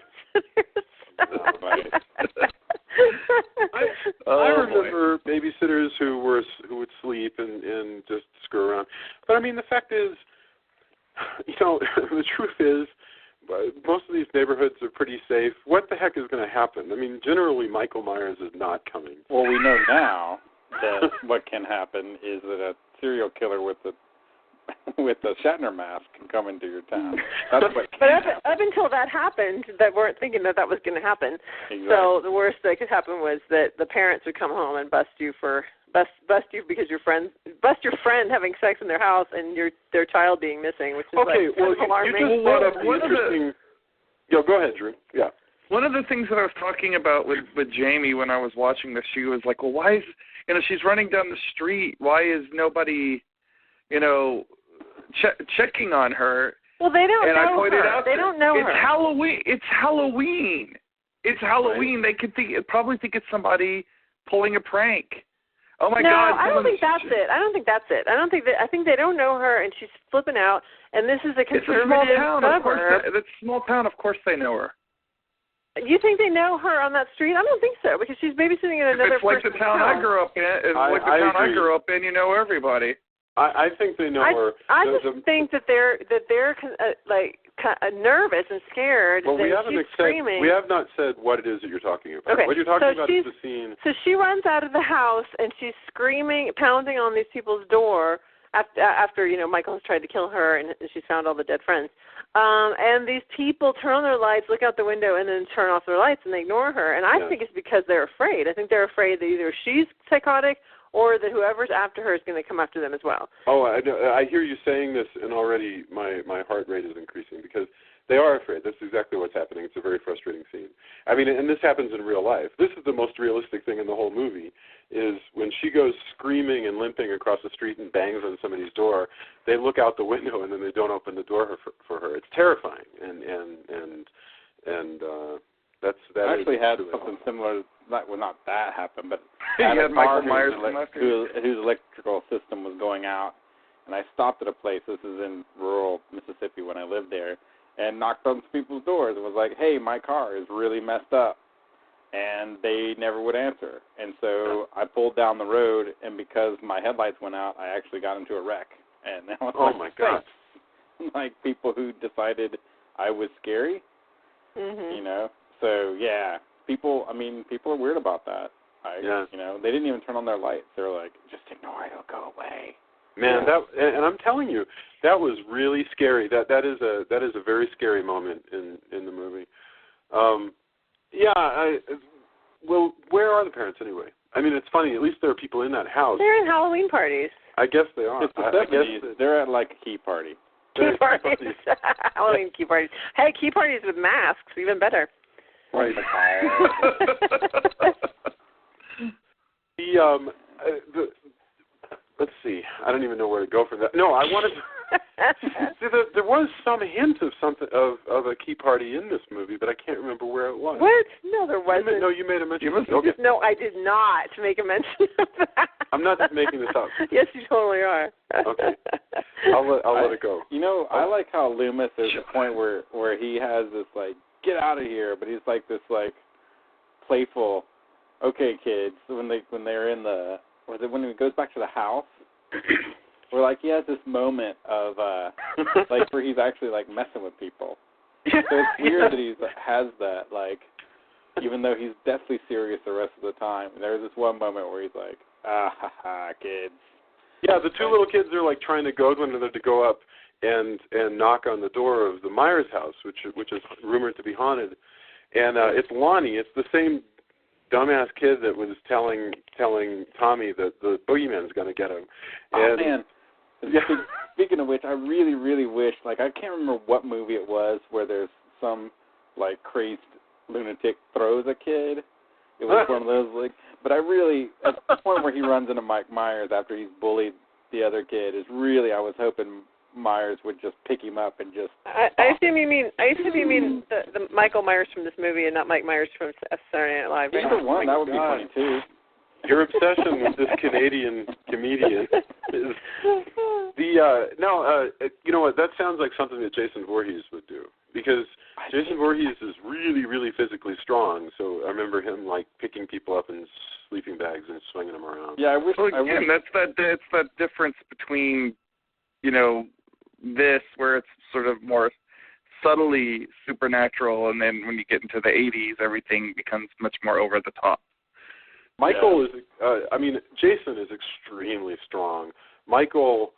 I remember babysitters who would sleep and just screw around. But I mean, the fact is, the truth is, most of these neighborhoods are pretty safe. What the heck is going to happen? I mean, generally, Michael Myers is not coming. Well, we know now that what can happen is that a serial killer with a Shatner mask can come into your town. That's what but up until that happened, that weren't thinking that was going to happen. Exactly. So the worst that could happen was that the parents would come home and bust you because your friend having sex in their house and their child being missing, which is alarming. You just brought up the interesting. Go ahead, Drew. Yeah. One of the things that I was talking about with Jamie when I was watching this, she was like, "Well, why is she's running down the street? Why is nobody, checking on her?" Well, they don't know her. I pointed out they don't know her. Halloween. It's Halloween. It's Halloween. Right. They could probably think it's somebody pulling a prank. Oh my no, God! I don't think that's it. I think they don't know her, and she's flipping out. And this is a conservative suburb. It's a small town. Of course, they know her. You think they know her on that street? I don't think so, because she's babysitting in another person's house. It's like the town I grew up in. I grew up in. You know everybody. I think they know her. I just think that they're nervous and scared. Well, we she's screaming. We have not said what it is that you're talking about. Okay. What you're talking about is the scene. So she runs out of the house and she's screaming, pounding on these people's door after Michael has tried to kill her and she's found all the dead friends. And these people turn on their lights, look out the window, and then turn off their lights and they ignore her. And I think it's because they're afraid. I think they're afraid that either she's psychotic or that whoever's after her is going to come after them as well. Oh, I hear you saying this, and already my heart rate is increasing because they are afraid. That's exactly what's happening. It's a very frustrating scene. I mean, and this happens in real life. This is the most realistic thing in the whole movie, is when she goes screaming and limping across the street and bangs on somebody's door, they look out the window and then they don't open the door for her. It's terrifying, and that I actually is had really something similar. Not that happened, but You I had Michael Myers come after you? whose electrical system was going out, and I stopped at a place. This is in rural Mississippi when I lived there, and knocked on some people's doors and was like, "Hey, my car is really messed up," and they never would answer. And so I pulled down the road, and because my headlights went out, I actually got into a wreck. And I was oh my God! Like people who decided I was scary, So yeah. People are weird about that. They didn't even turn on their lights. They were like, just ignore it, it'll go away. Man, and I'm telling you, that was really scary. That is a very scary moment in the movie. Well, where are the parents anyway? I mean, it's funny. At least there are people in that house. They're in Halloween parties. I guess they are. It's the 70s. They're at like a key party. Key parties. Halloween key parties. Hey, key parties with masks, even better. Right. Let's see. I don't even know where to go from that. No, I wanted to. There was some hint of something of a key party in this movie, but I can't remember where it was. What? No, there wasn't. You made a mention. Okay. No, I did not make a mention of that. I'm not just making this up. Yes, you totally are. Okay. I'll let it go. I like how Loomis is the point where he has this like, get out of here, but he's like this like playful, okay kids, when they're in when he goes back to the house, where like he has this moment of like where he's actually like messing with people. So it's weird that he has that, like, even though he's deathly serious the rest of the time. There's this one moment where he's like, kids. Yeah, the two little kids are like trying to goad one another to go up and knock on the door of the Myers house, which is rumored to be haunted. And it's Lonnie. It's the same dumbass kid that was telling Tommy that the boogeyman's going to get him. And, man. Yeah. Speaking of which, I really, really wish, like, I can't remember what movie it was where there's some, like, crazed lunatic throws a kid. It was one of those, like, but I really, at the point where he runs into Mike Myers after he's bullied the other kid, is really, I was hoping Myers would just pick him up and just. I assume you mean the Michael Myers from this movie and not Mike Myers from Saturday Night Live. Right? Either one, that would be funny too. Your obsession with this Canadian comedian is you know what? That sounds like something that Jason Voorhees would do, because Jason Voorhees is really, really physically strong. So I remember him like picking people up in sleeping bags and swinging them around. Yeah, I wish. It's that difference between, this where it's sort of more subtly supernatural, and then when you get into the 80s, everything becomes much more over the top. Michael is, Jason is extremely strong. Michael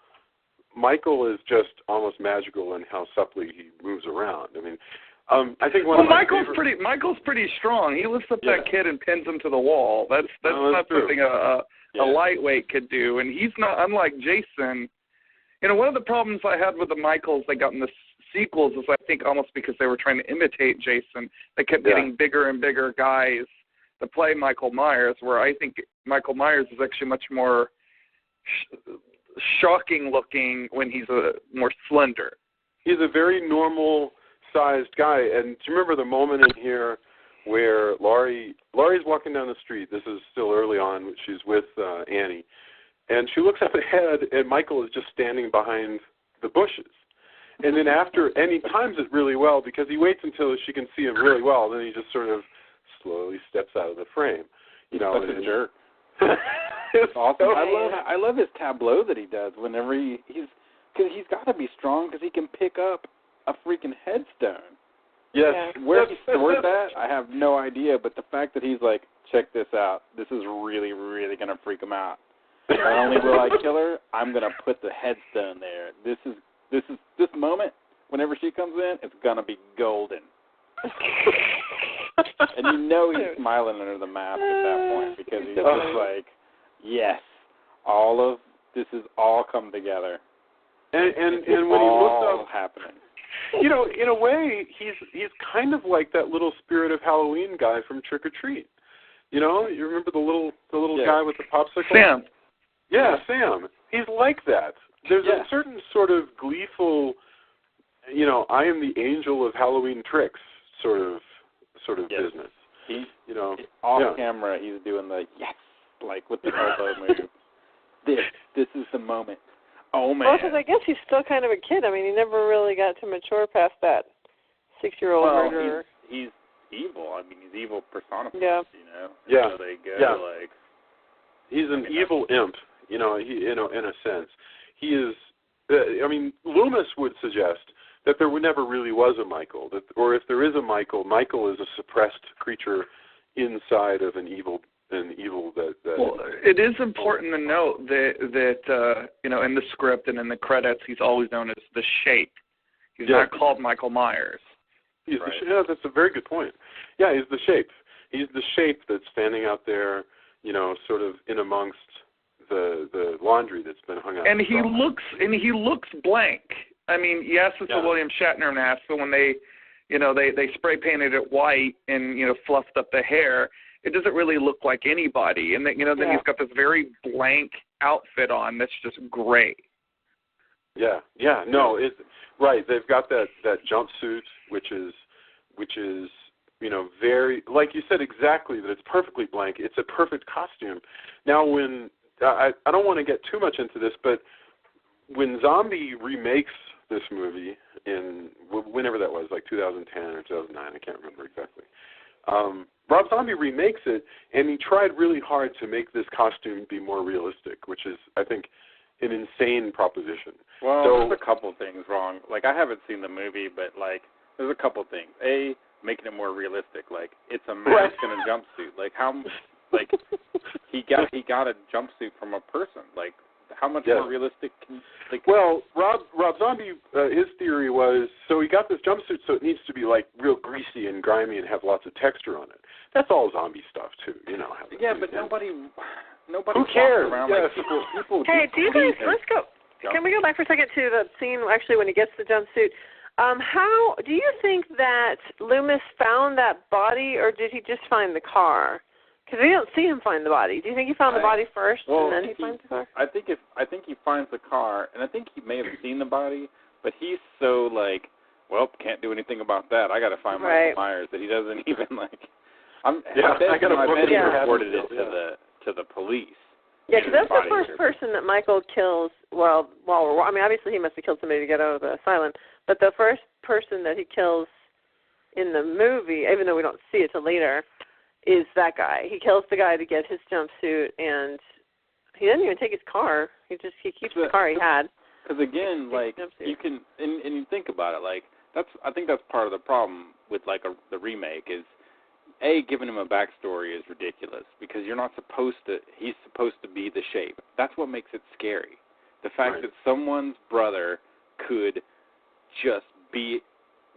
is just almost magical in how subtly he moves around. I mean, I think Michael's pretty strong. He lifts up that kid and pins him to the wall. That's not something a lightweight could do. And he's not, unlike Jason. One of the problems I had with the Michaels they got in the sequels is I think almost because they were trying to imitate Jason, they kept getting bigger and bigger guys to play Michael Myers, where I think Michael Myers is actually much more shocking looking when he's more slender. He's a very normal-sized guy. And do you remember the moment in here where Laurie's walking down the street? This is still early on. She's with Annie. And she looks up ahead, and Michael is just standing behind the bushes. And then and he times it really well because he waits until she can see him really well, and then he just sort of slowly steps out of the frame. Such a jerk. It's awesome. I love his tableau that he does whenever because he's got to be strong because he can pick up a freaking headstone. Yes. Yeah. Where he stored that, I have no idea. But the fact that he's like, check this out. This is really, really gonna freak him out. Not only will I kill her, I'm gonna put the headstone there. This moment. Whenever she comes in, it's gonna be golden. And you know he's smiling under the mask at that point because he's just like, yes, all of this has all come together. And when he looks up, happening. You know, in a way, he's kind of like that little Spirit of Halloween guy from Trick or Treat. You know, you remember the little guy with the popsicle? Sam. Yeah, Sam. He's like that. There's a certain sort of gleeful, you know, I am the angel of Halloween tricks sort of business. He, you know, off camera, he's doing the yes, like with the elbow move. This is the moment. Oh man. Well, because I guess he's still kind of a kid. I mean, he never really got to mature past that 6-year-old murderer. He's evil. I mean, he's evil personified. Yeah. You know. Yeah. So they go like. He's an evil imp. You know, in a sense, he is. I mean, Loomis would suggest that there never really was a Michael, or if there is a Michael, Michael is a suppressed creature inside of an evil that. Well, it is important to note that you know, in the script and in the credits, he's always known as the Shape. He's not called Michael Myers. He's that's a very good point. Yeah, he's the Shape. He's the Shape that's standing out there, you know, sort of in amongst the laundry that's been hung out. And he looks blank. I mean, yes, it's a William Shatner mask, but when they spray painted it white and, you know, fluffed up the hair, it doesn't really look like anybody. And then, you know, then he's got this very blank outfit on that's just gray. Yeah. No, it's right. They've got that jumpsuit, which is, you know, very, like you said exactly, that it's perfectly blank. It's a perfect costume. Now, when I don't want to get too much into this, but when Zombie remakes this movie in whenever that was, like 2010 or 2009, I can't remember exactly. Rob Zombie remakes it, and he tried really hard to make this costume be more realistic, which is, I think, an insane proposition. Well, there's a couple things wrong. Like, I haven't seen the movie, but, like, there's a couple things. A, making it more realistic. Like, it's a mask and a jumpsuit. Like, how, like, he got a jumpsuit from a person. Like, how much more realistic can, like... Well, Rob Zombie, his theory was, so he got this jumpsuit, so it needs to be, like, real greasy and grimy and have lots of texture on it. That's all zombie stuff, too, you know. Yeah, but nobody who cares? Around, like, people hey, do you guys, let's go. Can we go back for a second to the scene, actually, when he gets the jumpsuit? How do you think that Loomis found that body, or did he just find the car? Because we don't see him find the body. Do you think he found the body first and then he finds the car? I think he finds the car, and I think he may have seen the body, but he's so like, well, can't do anything about that. I got to find Michael Myers, that he doesn't even like. I bet he reported it to the police. Yeah, because that's the first person that Michael kills. Well, I mean, obviously he must have killed somebody to get out of the asylum, but the first person that he kills in the movie, even though we don't see it till later, is that guy. He kills the guy to get his jumpsuit, and he doesn't even take his car. He keeps the car he had. Because again, like you can, and you think about it, like I think that's part of the problem with like the remake is, giving him a backstory is ridiculous because you're not supposed to. He's supposed to be the Shape. That's what makes it scary. The fact that someone's brother could just be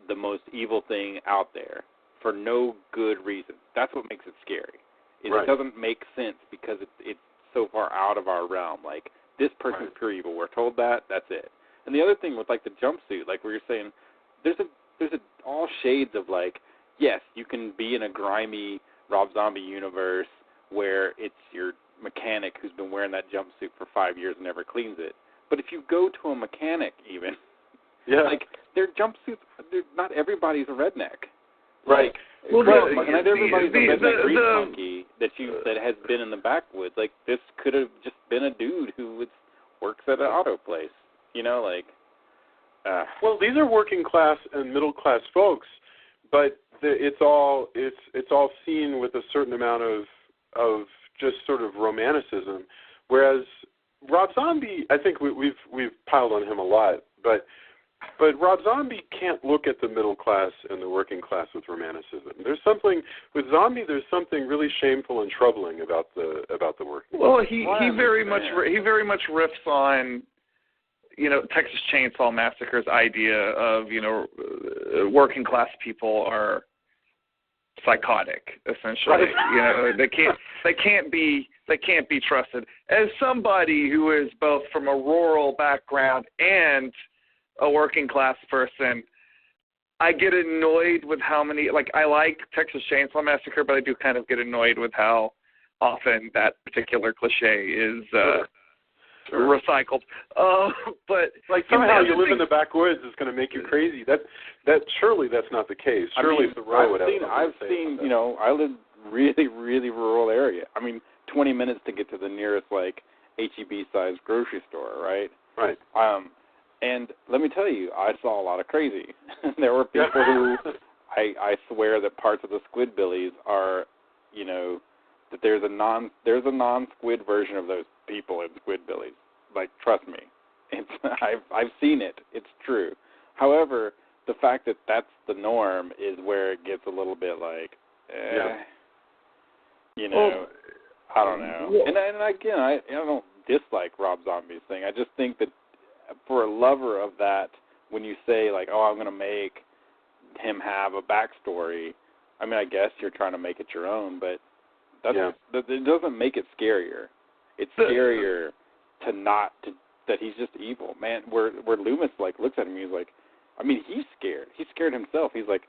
the most evil thing out there for no good reason. That's what makes it scary. It doesn't make sense because it's so far out of our realm. Like, this person's pure evil. We're told that. That's it. And the other thing with, like, the jumpsuit, like where you're saying, there's all shades of, like, yes, you can be in a grimy Rob Zombie universe where it's your mechanic who's been wearing that jumpsuit for 5 years and never cleans it. But if you go to a mechanic even, like, their jumpsuits, not everybody's a redneck. Right. Well, not everybody's a redneck grease monkey that has been in the backwoods. Like, this could have just been a dude who works at an auto place. You know, like... Well, these are working class and middle class folks, but it's all seen with a certain amount of just sort of romanticism. Whereas Rob Zombie, I think we've piled on him a lot, but But Rob Zombie can't look at the middle class and the working class with romanticism. There's something with Zombie. There's something really shameful and troubling about the working. Well, he very much riffs on, you know, Texas Chainsaw Massacre's idea of, you know, working class people are psychotic, essentially. You know, they can't be trusted. As somebody who is both from a rural background and a working class person, I get annoyed with how many, like, I like Texas Chainsaw Massacre, but I do kind of get annoyed with how often that particular cliche is recycled. But like, somehow you live in the backwoods is going to make you crazy. That surely that's not the case. Surely Thoreau would have. I've seen, you know, I live really, really rural area. I mean, 20 minutes to get to the nearest, like, HEB-sized grocery store, right? Right. And let me tell you, I saw a lot of crazy. There were people who, I swear that parts of the Squidbillies are, you know, that there's a non-squid version of those people in Squidbillies. Like, trust me, I've seen it. It's true. However, the fact that that's the norm is where it gets a little bit like, you know, I don't know. And again, I don't dislike Rob Zombie's thing. I just think that for a lover of that, when you say, like, oh, I'm going to make him have a backstory, I mean, I guess you're trying to make it your own, but it doesn't make it scarier. It's scarier that he's just evil, man. Where Loomis, like, looks at him, he's like, I mean, he's scared. He's scared himself. He's like,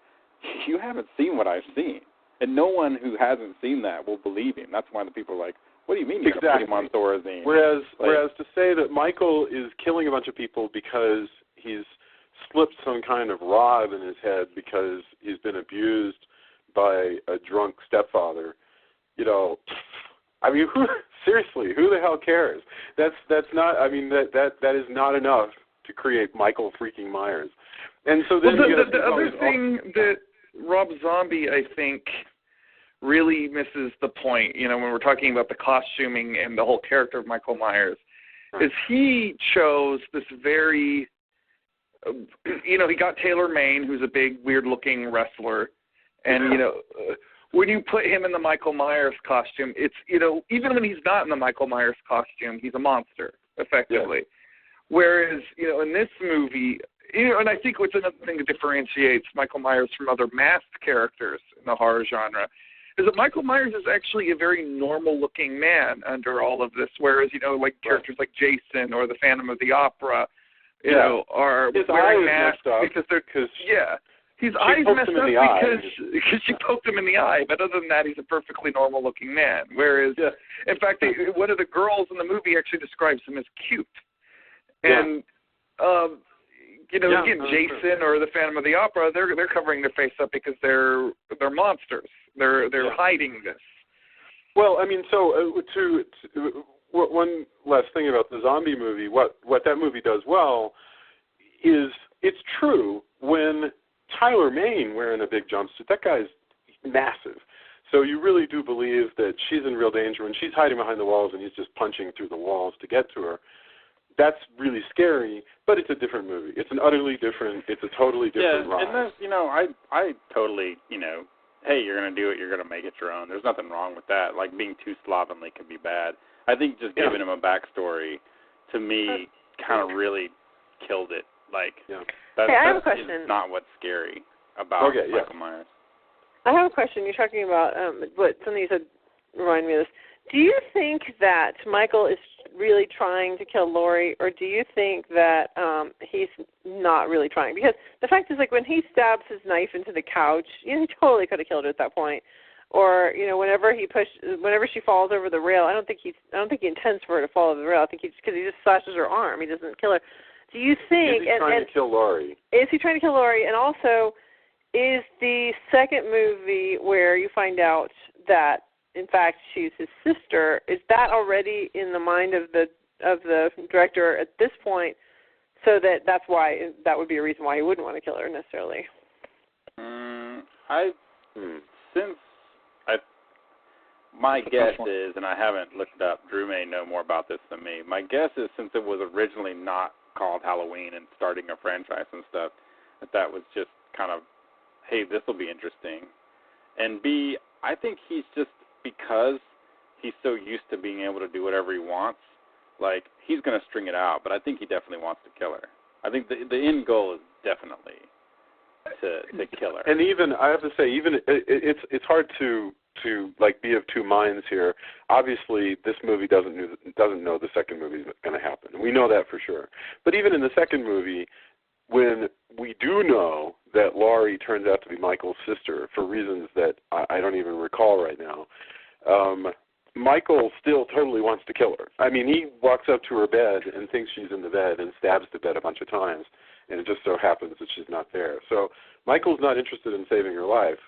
you haven't seen what I've seen. And no one who hasn't seen that will believe him. That's why the people are like, what do you mean you're going to put him on Thorazine? Whereas to say that Michael is killing a bunch of people because he's slipped some kind of rod in his head because he's been abused by a drunk stepfather, you know, I mean, seriously, who the hell cares? That's not. I mean, that is not enough to create Michael freaking Myers. And so then the other thing that Rob Zombie, I think, really misses the point, you know, when we're talking about the costuming and the whole character of Michael Myers, is he chose this very, you know, he got Taylor Mane, who's a big, weird-looking wrestler, and, you know, when you put him in the Michael Myers costume, it's, you know, even when he's not in the Michael Myers costume, he's a monster, effectively. Yeah. Whereas, you know, in this movie, you know, and I think what's another thing that differentiates Michael Myers from other masked characters in the horror genre is that Michael Myers is actually a very normal-looking man under all of this, whereas, you know, like characters like Jason or the Phantom of the Opera, you know, are his wearing masks because they're his eyes messed up because she poked him in the eye, but other than that, he's a perfectly normal-looking man. Whereas, in fact, one of the girls in the movie actually describes him as cute, and you know, again, Jason or the Phantom of the Opera, they're covering their face up because they're monsters. They're hiding this. Well, I mean, so one last thing about the zombie movie, what that movie does well is it's true when Tyler Mane wearing a big jumpsuit, that guy's massive. So you really do believe that she's in real danger when she's hiding behind the walls and he's just punching through the walls to get to her. That's really scary, but it's a different movie. It's a totally different ride. And that's, you know, I totally, you know, hey, you're going to do it, you're going to make it your own. There's nothing wrong with that. Like, being too slovenly can be bad. I think just giving him a backstory, to me, kind of really killed it. Like, I have a question. Is not what's scary about Michael Myers. I have a question. You're talking about something you said reminded me of this. Do you think that Michael is really trying to kill Laurie, or do you think that he's not really trying? Because the fact is, like, when he stabs his knife into the couch, you know, he totally could have killed her at that point. Or, you know, whenever she falls over the rail, I don't think he intends for her to fall over the rail. I think because he just slashes her arm. He doesn't kill her. Do you think? Is he trying to kill Laurie? Is he trying to kill Laurie? And also, is the second movie where you find out that, in fact, she's his sister, is that already in the mind of the director at this point, so that's why that would be a reason why he wouldn't want to kill her necessarily? My guess is, and I haven't looked it up, Drew may know more about this than me, my guess is since it was originally not called Halloween and starting a franchise and stuff, that was just kind of, hey, this will be interesting. And B, I think he's just, because he's so used to being able to do whatever he wants, like, he's going to string it out, but I think he definitely wants to kill her. I think the end goal is definitely to kill her. And even, I have to say, even it's hard to like be of two minds here. Obviously, this movie doesn't know the second movie is going to happen. We know that for sure. But even in the second movie, when we do know that Laurie turns out to be Michael's sister for reasons that I don't even recall right now, Michael still totally wants to kill her. I mean, he walks up to her bed and thinks she's in the bed and stabs the bed a bunch of times, and it just so happens that she's not there. So Michael's not interested in saving her life.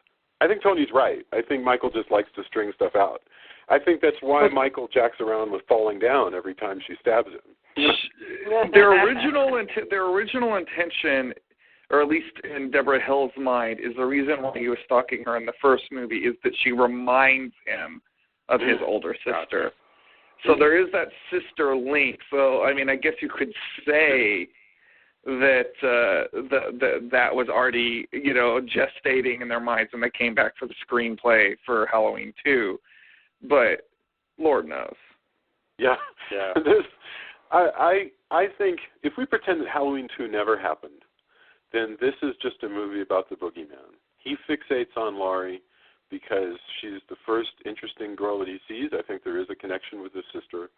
I think Tony's right. I think Michael just likes to string stuff out. I think that's why Michael jacks around with falling down every time she stabs him. Their original intention, or at least in Deborah Hill's mind, is the reason why he was stalking her in the first movie is that she reminds him of his older sister. So there is that sister link. So, I mean, I guess you could say that that was already, gestating in their minds when they came back for the screenplay for Halloween 2. But Lord knows. Yeah. I think if we pretend that Halloween 2 never happened, then this is just a movie about the boogeyman. He fixates on Laurie because she's the first interesting girl that he sees. I think there is a connection with his sister.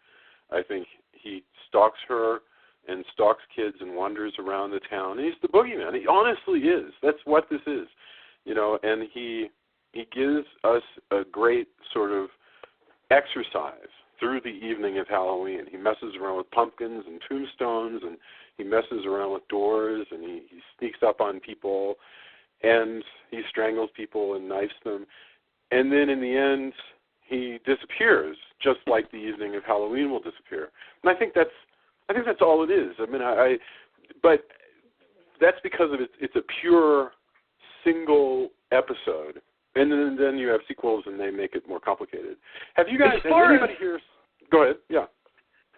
I think he stalks her and stalks kids and wanders around the town. And he's the boogeyman. He honestly is. That's what this is. And he gives us a great sort of exercise through the evening of Halloween. He messes around with pumpkins and tombstones, and he messes around with doors, and he sneaks up on people, and he strangles people and knifes them. And then in the end, he disappears, just like the evening of Halloween will disappear. And I think that's all it is. I mean, but that's because of it's a pure single episode. And then you have sequels, and they make it more complicated. Have you guys? Has anybody here? Go ahead. Yeah.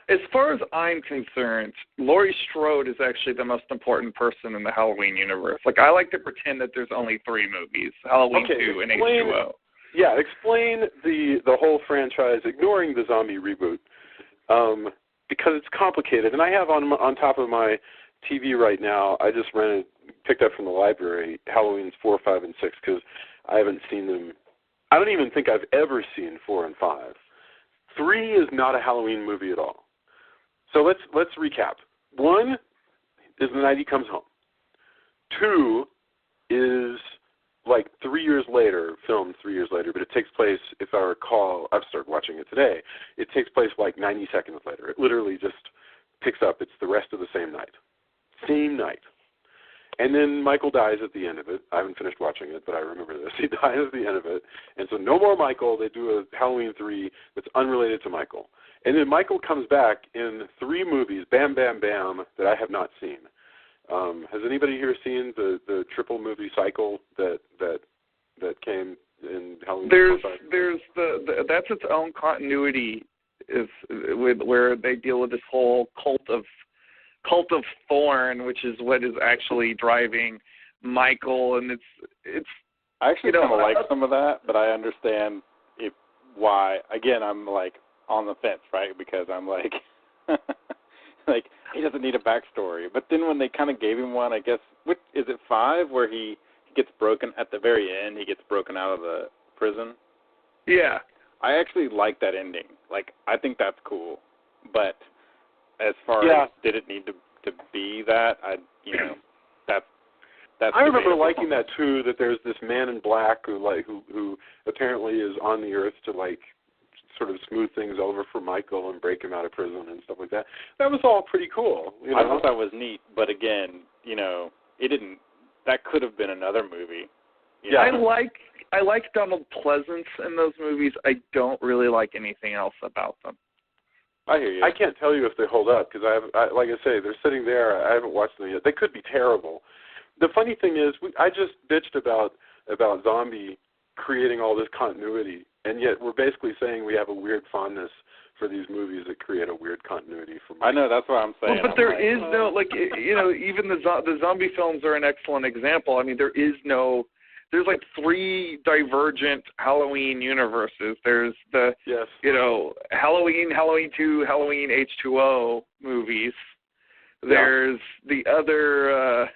As far as I'm concerned, Laurie Strode is actually the most important person in the Halloween universe. Like, I like to pretend that there's only 3 movies: Halloween 2 and H2O. Yeah, explain the whole franchise, ignoring the zombie reboot, because it's complicated. And I have on top of my TV right now, I just picked up from the library, Halloween's 4, 5, and 6, because I haven't seen them. I don't even think I've ever seen 4 and 5. 3 is not a Halloween movie at all. So let's recap. 1 is the night he comes home. 2 is like 3 years later, filmed 3 years later, but it takes place, if I recall, I've started watching it today, it takes place like 90 seconds later. It literally just picks up. It's the rest of the same night. Same night. And then Michael dies at the end of it. I haven't finished watching it, but I remember this. He dies at the end of it. And so no more Michael. They do a Halloween 3 that's unrelated to Michael. And then Michael comes back in 3 movies, bam, bam, bam, that I have not seen. Has anybody here seen the triple movie cycle that came in Halloween? There's that's its own continuity where they deal with this whole cult of Thorn, which is what is actually driving Michael, and it's. I actually kind of like some of that, but I understand why. Again, I'm like on the fence, right? Because I'm like, like he doesn't need a backstory. But then when they kind of gave him one, I guess, is it 5 where he gets broken at the very end? He gets broken out of the prison. Yeah, I actually like that ending. Like, I think that's cool, but. As far as did it need to be that, that's. I remember liking that too. That there's this man in black who apparently is on the earth to like sort of smooth things over for Michael and break him out of prison and stuff like that. That was all pretty cool. I thought that was neat, but again, it didn't. That could have been another movie. Yeah, I like Donald Pleasance in those movies. I don't really like anything else about them. I hear you. I can't tell you if they hold up because like I say, they're sitting there. I haven't watched them yet. They could be terrible. The funny thing is, I just bitched about Zombie creating all this continuity, and yet we're basically saying we have a weird fondness for these movies that create a weird continuity for me. I know, that's what I'm saying. Well, but there is no, like, you know, even the zombie films are an excellent example. I mean, there's like 3 divergent Halloween universes. There's the, you know, Halloween 2, Halloween H2O movies. There's the other,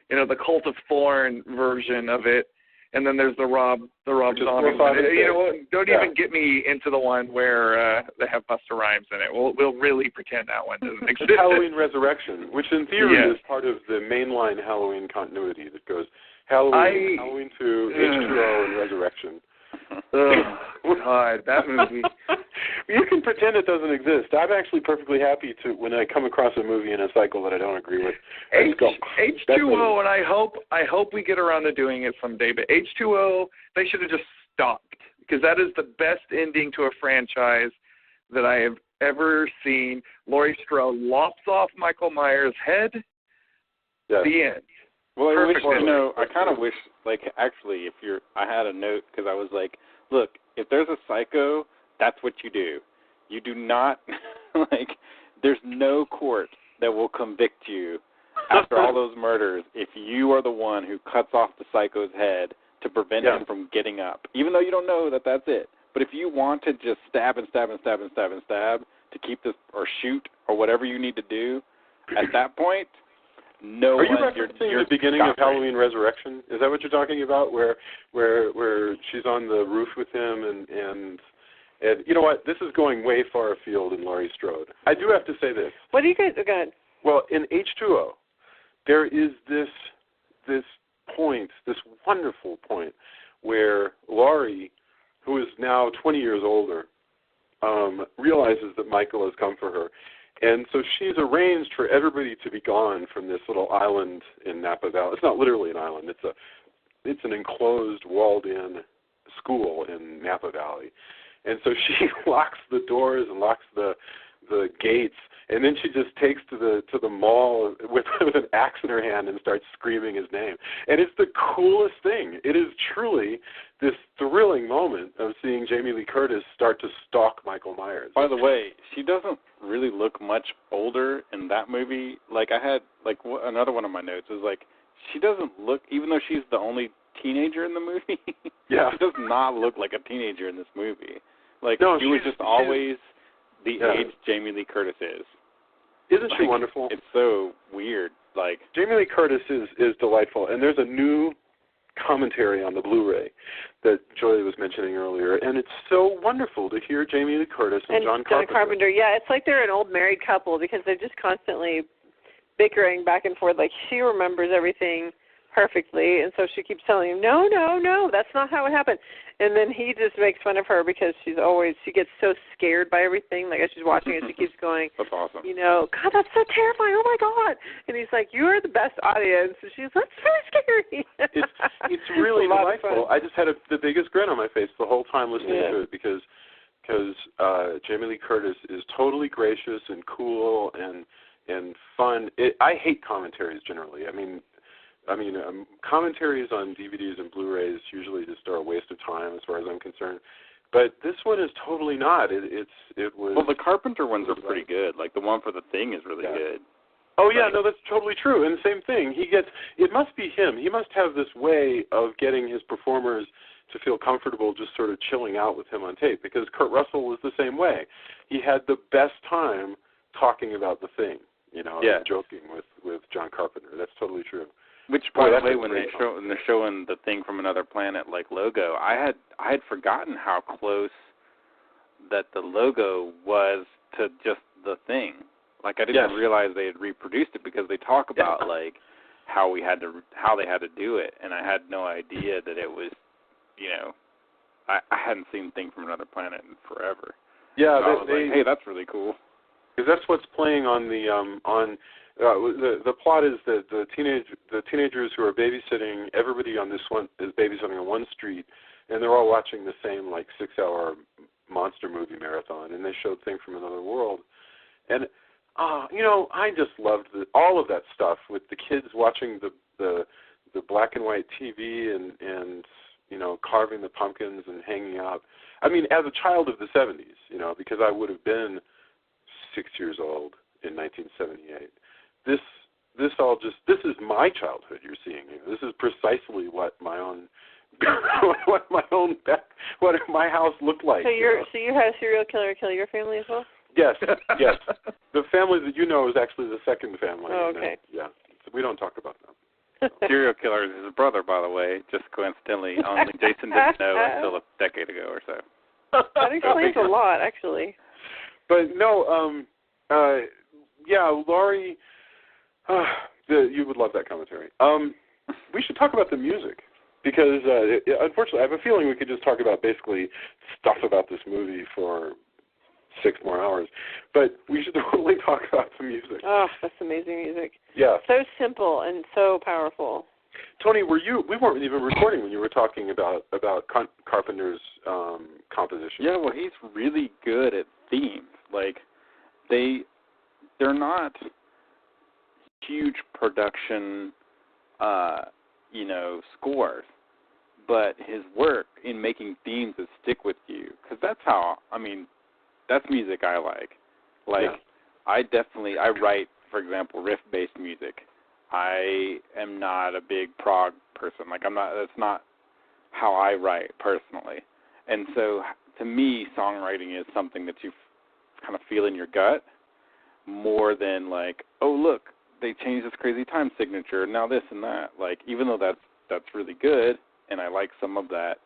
you know, the Cult of Thorn version of it. And then there's the Rob Zombie one. You know, don't even get me into the one where they have Busta Rhymes in it. We'll really pretend that one doesn't exist. Halloween Resurrection, which in theory is part of the mainline Halloween continuity that goes Halloween, Halloween 2, H2O, and Resurrection. Oh, God, that movie. You can pretend it doesn't exist. I'm actually perfectly happy to, when I come across a movie in a cycle that I don't agree with. H2O, and I hope we get around to doing it someday, but H2O, they should have just stopped, because that is the best ending to a franchise that I have ever seen. Laurie Strode lops off Michael Myers' head. Yes. The end. Well, I kind of wish, like, actually, I had a note, because I was like, look, if there's a psycho, that's what you do. You do not, like, there's no court that will convict you after all those murders if you are the one who cuts off the psycho's head to prevent him from getting up, even though you don't know that that's it. But if you want to just stab and stab and stab and stab and stab to keep this, or shoot, or whatever you need to do, at that point, Are you referencing the beginning of Halloween Resurrection? Is that what you're talking about, where she's on the roof with him and you know what? This is going way far afield in Laurie Strode. I do have to say this. What do you guys? Go ahead. Well, in H2O, there is this point, this wonderful point, where Laurie, who is now 20 years older, realizes that Michael has come for her. And so she's arranged for everybody to be gone from this little island in Napa Valley. It's not literally an island. It's an enclosed, walled-in school in Napa Valley. And so she locks the doors and locks the gates, and then she just takes to the mall with an axe in her hand and starts screaming his name. And it's the coolest thing. It is truly this thrilling moment of seeing Jamie Lee Curtis start to stalk Michael Myers. By the way, she doesn't really look much older in that movie. Like, I had, like, another one of my notes is, like, she doesn't look, even though she's the only teenager in the movie, she does not look like a teenager in this movie. Like, she was just always the age Jamie Lee Curtis is. Isn't she wonderful? It's so weird. Like, Jamie Lee Curtis is delightful, and there's a new commentary on the Blu-ray that Joy was mentioning earlier, and it's so wonderful to hear Jamie Lee Curtis and John Carpenter. Yeah, it's like they're an old married couple because they're just constantly bickering back and forth. Like, she remembers everything perfectly, and so she keeps telling him, no, that's not how it happened. And then he just makes fun of her because she gets so scared by everything. Like, as she's watching it, she keeps going, that's awesome. You know, God, that's so terrifying. Oh, my God. And he's like, you are the best audience. And she's like, that's so scary. It's really delightful. I just had the biggest grin on my face the whole time listening to it because Jamie Lee Curtis is totally gracious and cool and fun. I hate commentaries generally. I mean, commentaries on DVDs and Blu-rays usually just are a waste of time as far as I'm concerned. But this one is totally not. It was. Well, the Carpenter ones are pretty good. Like, the one for The Thing is really good. Oh, yeah, no, that's totally true. And the same thing. It must be him. He must have this way of getting his performers to feel comfortable just sort of chilling out with him on tape, because Kurt Russell was the same way. He had the best time talking about The Thing, you know, and joking with John Carpenter. That's totally true. Which, by the way, when they're showing The Thing from Another Planet, like, logo, I had forgotten how close that the logo was to just The Thing. Like, I didn't realize they had reproduced it, because they talk about like how they had to do it, and I had no idea that it was, you know, I hadn't seen Thing from Another Planet in forever. Yeah, so I was like, hey, that's really cool. Because that's what's playing on the plot is that the teenagers who are babysitting, everybody on this one is babysitting on one street, and they're all watching the same like 6-hour monster movie marathon, and they showed Thing from Another World, and you know, I just loved all of that stuff with the kids watching the black and white TV and you know, carving the pumpkins and hanging out. I mean, as a child of the 70s, you know, because I would have been 6 years old in 1978. This is my childhood you're seeing here. This is precisely what my own what my house looked like. So you had a serial killer kill your family as well? Yes. The family that you know is actually the second family. Oh, okay. Yeah. So we don't talk about them. Serial killer is his brother, by the way, just coincidentally. Only Jason didn't know until a decade ago or so. That explains a lot, actually. But no, Laurie, you would love that commentary. We should talk about the music because, unfortunately, I have a feeling we could just talk about basically stuff about this movie for 6 more hours. But we should totally talk about the music. Oh, that's amazing music. Yeah. So simple and so powerful. Tony, we weren't even recording when you were talking about Carpenter's composition. Yeah, well, he's really good at themes. Like, they're not huge production, scores, but his work in making themes that stick with you, because that's music I like. I write, for example, riff-based music. I am not a big prog person. That's not how I write personally. And so, to me, songwriting is something that you kind of feel in your gut more than like, oh, look, they changed this crazy time signature, now this and that. Like, even though that's really good, and I like some of that,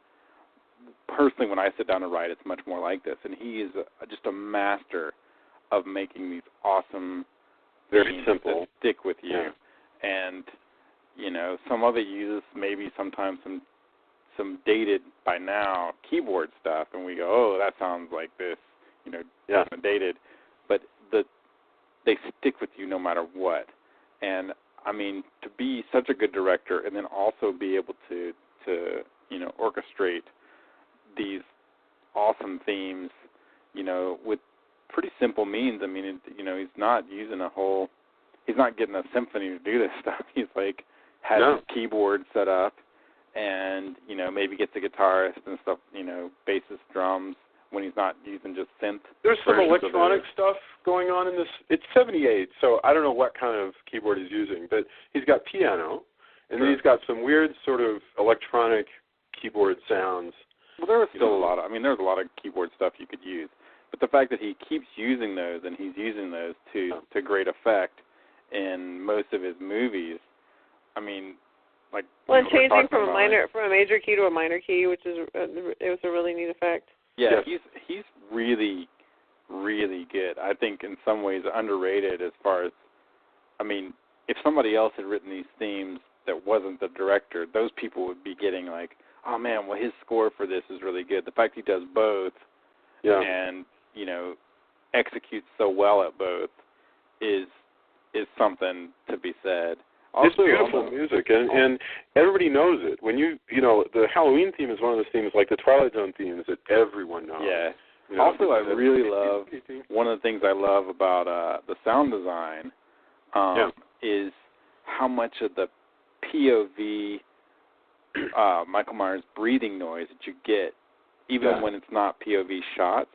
personally, when I sit down to write, it's much more like this. And he is just a master of making these awesome very themes simple that stick with you. Yeah. And, some of it uses maybe sometimes some dated by now keyboard stuff, and we go, oh, that sounds like this, dated. But they stick with you no matter what. And, to be such a good director and then also be able to orchestrate these awesome themes, with pretty simple means. He's not using he's not getting a symphony to do this stuff. He's has his keyboard set up and, maybe gets a guitarist and stuff, bassist, drums, when he's not using just synth. There's some electronic stuff going on in this. It's 78, so I don't know what kind of keyboard he's using, but he's got piano, and then he's got some weird sort of electronic keyboard sounds. Well, there was still there's a lot of keyboard stuff you could use, but the fact that he keeps using those, and he's using those to great effect in most of his movies, and changing from a major key to a minor key, which is it was a really neat effect. Yeah, he's really, really good. I think in some ways underrated as far as, if somebody else had written these themes that wasn't the director, those people would be getting like, oh man, well his score for this is really good. The fact he does both and, executes so well at both is something to be said. It's beautiful music, and everybody knows it. When the Halloween theme is one of those themes, like the Twilight Zone themes, that everyone knows. Yeah. Also, I really love, one of the things I love about the sound design is how much of the POV Michael Myers breathing noise that you get, even when it's not POV shots,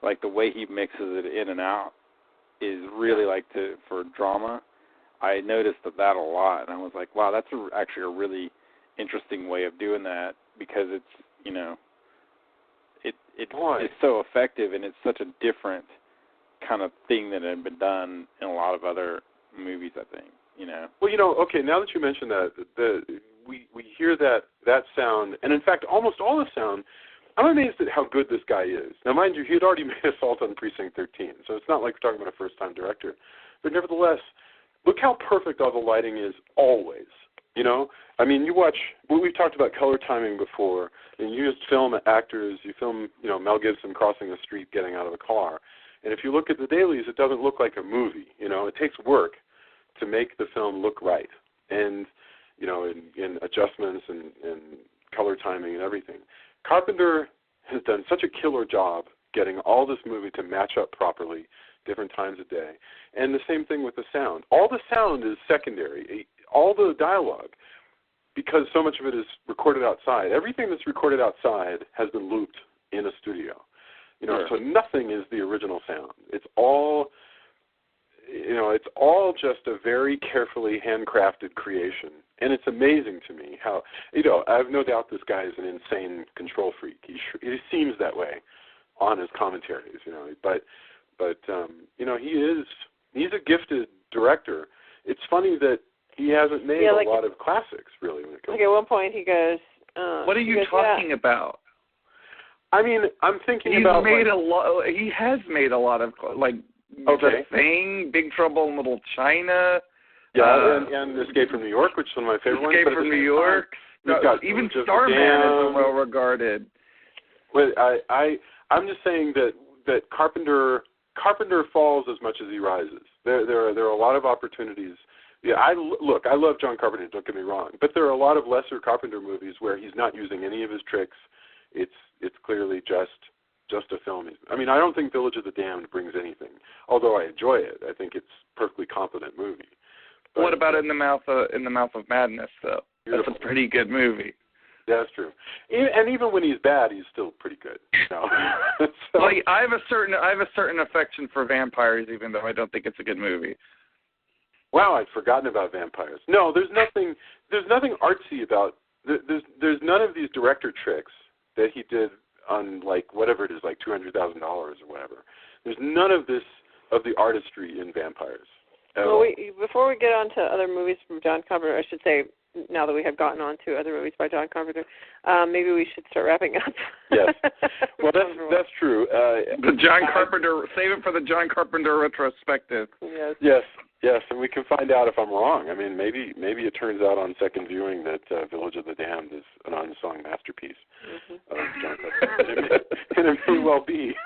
like the way he mixes it in and out is really for drama. I noticed that a lot, and I was like, wow, that's actually a really interesting way of doing that, because it's, it's so effective, and it's such a different kind of thing that had been done in a lot of other movies, I think, Well, okay, now that you mention that, we hear that sound, and in fact, almost all the sound, I'm amazed at how good this guy is. Now, mind you, he had already made Assault on Precinct 13, so it's not like we're talking about a first-time director. But nevertheless, look how perfect all the lighting is always, you watch, we've talked about color timing before, and you just film actors, you film, Mel Gibson crossing the street getting out of a car. And if you look at the dailies, it doesn't look like a movie, It takes work to make the film look right. And, in adjustments and color timing and everything. Carpenter has done such a killer job getting all this movie to match up properly, different times of day. And the same thing with the sound. All the sound is secondary. All the dialogue, because so much of it is recorded outside. Everything that's recorded outside has been looped in a studio. So nothing is the original sound. It's all, it's all just a very carefully handcrafted creation. And it's amazing to me how, I have no doubt this guy is an insane control freak. He seems that way on his commentaries, but he's a gifted director. It's funny that he hasn't made a lot of classics, really. When it comes at one point he goes, what are you talking about? I mean, I'm thinking He has made a lot of, The Thing, Big Trouble in Little China. Yeah, and Escape from New York, which is one of my favorite ones. Escape from New York. Even Starman is well regarded. Well, I'm just saying that Carpenter falls as much as he rises. There are a lot of opportunities. Yeah, I love John Carpenter, don't get me wrong, but there are a lot of lesser Carpenter movies where he's not using any of his tricks. It's clearly just a film. I mean, I don't think Village of the Damned brings anything, although I enjoy it. I think it's a perfectly competent movie. But what about In the Mouth of Madness, though? Beautiful. That's a pretty good movie. Yeah, that's true. And even when he's bad, he's still pretty good. So, well, I have a certain affection for vampires, even though I don't think it's a good movie. Wow, I'd forgotten about vampires. No, there's nothing artsy about. There's none of these director tricks that he did on whatever it is, $200,000 or whatever. There's none of the artistry in vampires. Well, before we get on to other movies from John Carpenter, I should say, now that we have gotten on to other movies by John Carpenter, maybe we should start wrapping up. Yes. Well, that's true. The John Carpenter, save it for the John Carpenter retrospective. Yes, and we can find out if I'm wrong. I mean, maybe it turns out on second viewing that Village of the Damned is an unsung masterpiece of John Carpenter. And it may well be.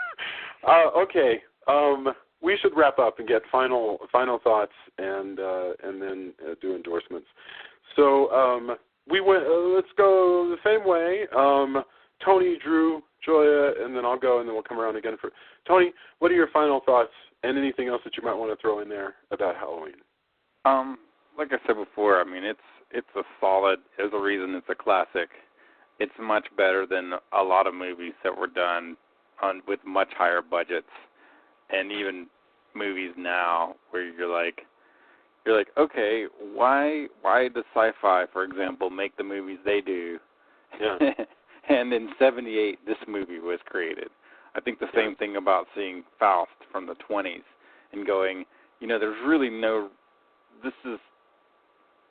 Okay. We should wrap up and get final thoughts and then do endorsements. So let's go the same way. Tony, Drew, Joya, and then I'll go, and then we'll come around again for Tony. What are your final thoughts and anything else that you might want to throw in there about Halloween? Like I said before, I mean it's a solid. There's a reason it's a classic. It's much better than a lot of movies that were done with much higher budgets, and even movies now where you're like, okay, why does sci-fi, for example, make the movies they do? Yeah. And in '78, this movie was created. I think the same thing about seeing Faust from the 20s and going, there's really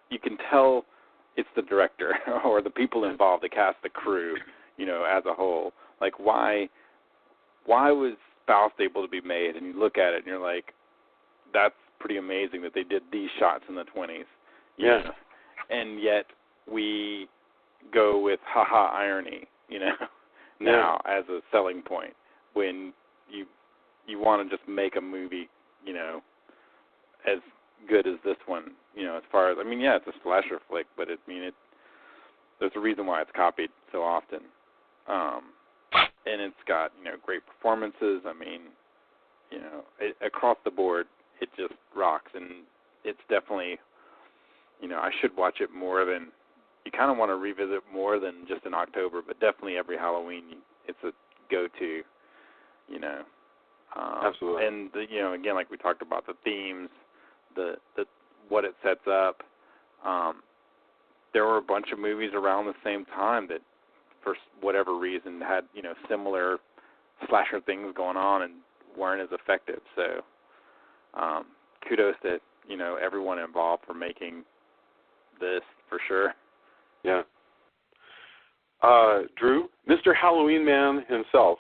you can tell it's the director or the people involved, the cast, the crew, as a whole. Like, why was Faust able to be made? And you look at it and you're like, that's pretty amazing that they did these shots in the 20s. Yeah. And yet we go with irony, now as a selling point when you want to just make a movie, as good as this one, as far as, it's a slasher flick, but there's a reason why it's copied so often. And it's got, great performances. Across the board, it just rocks, and it's definitely, I should watch it more than, you kind of want to revisit more than just in October, but definitely every Halloween, it's a go-to, Absolutely. And, again, like we talked about, the themes, the what it sets up. There were a bunch of movies around the same time that, for whatever reason, had, similar slasher things going on and weren't as effective. So kudos to, everyone involved for making this, for sure. Yeah. Drew, Mr. Halloween Man himself,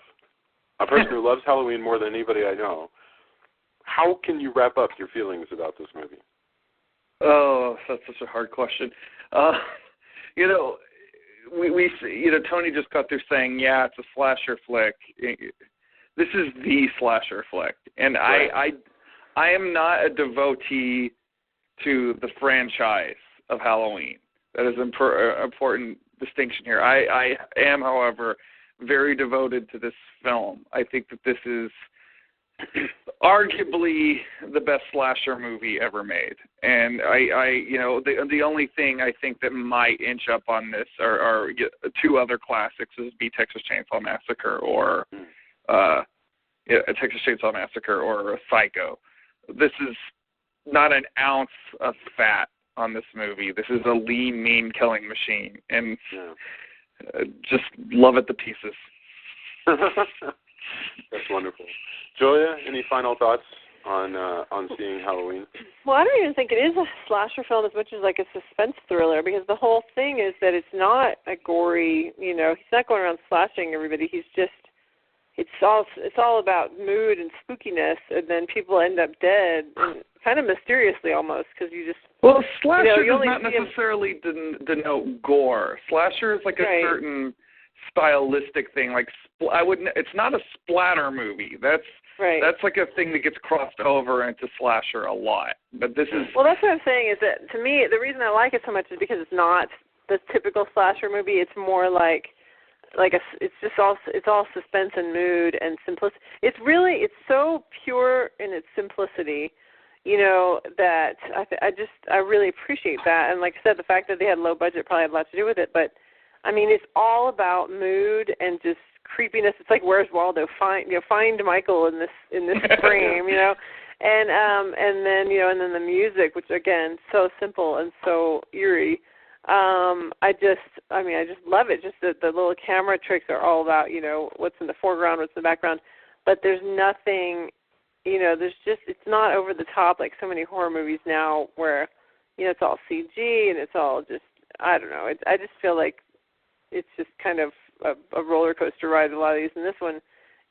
a person who loves Halloween more than anybody I know, how can you wrap up your feelings about this movie? Oh, that's such a hard question. Tony just got through saying, yeah, it's a slasher flick. This is the slasher flick. And right. I am not a devotee to the franchise of Halloween. That is an important distinction here. I am, however, very devoted to this film. I think that this is arguably the best slasher movie ever made. And I the only thing I think that might inch up on this are two other classics, is be Texas Chainsaw Massacre or Texas Chainsaw Massacre or Psycho. This is not an ounce of fat on this movie. This is a lean, mean killing machine, and just love it to pieces. That's wonderful. Julia, any final thoughts on seeing Halloween? Well, I don't even think it is a slasher film as much as like a suspense thriller, because the whole thing is that it's not a gory, he's not going around slashing everybody. He's just, it's all about mood and spookiness, and then people end up dead, and kind of mysteriously almost, because you just... Well, slasher does not necessarily denote gore. Slasher is like a certain stylistic thing. Like it's not a splatter movie. That's like a thing that gets crossed over into slasher a lot. But this is... Well, that's what I'm saying, is that to me, the reason I like it so much is because it's not the typical slasher movie. It's more like it's all suspense and mood and simplicity. It's so pure in its simplicity, that I really appreciate that. And like I said, the fact that they had low budget probably had a lot to do with it. But I mean, it's all about mood and just creepiness. It's like, where's Waldo? Find Michael in this frame, and then the music, which again, so simple and so eerie. I just love it. Just the little camera tricks are all about, what's in the foreground, what's in the background. But there's nothing, it's not over the top like so many horror movies now where, it's all CG and it's all just, I don't know. I just feel like it's just kind of a roller coaster ride, a lot of these. And this one,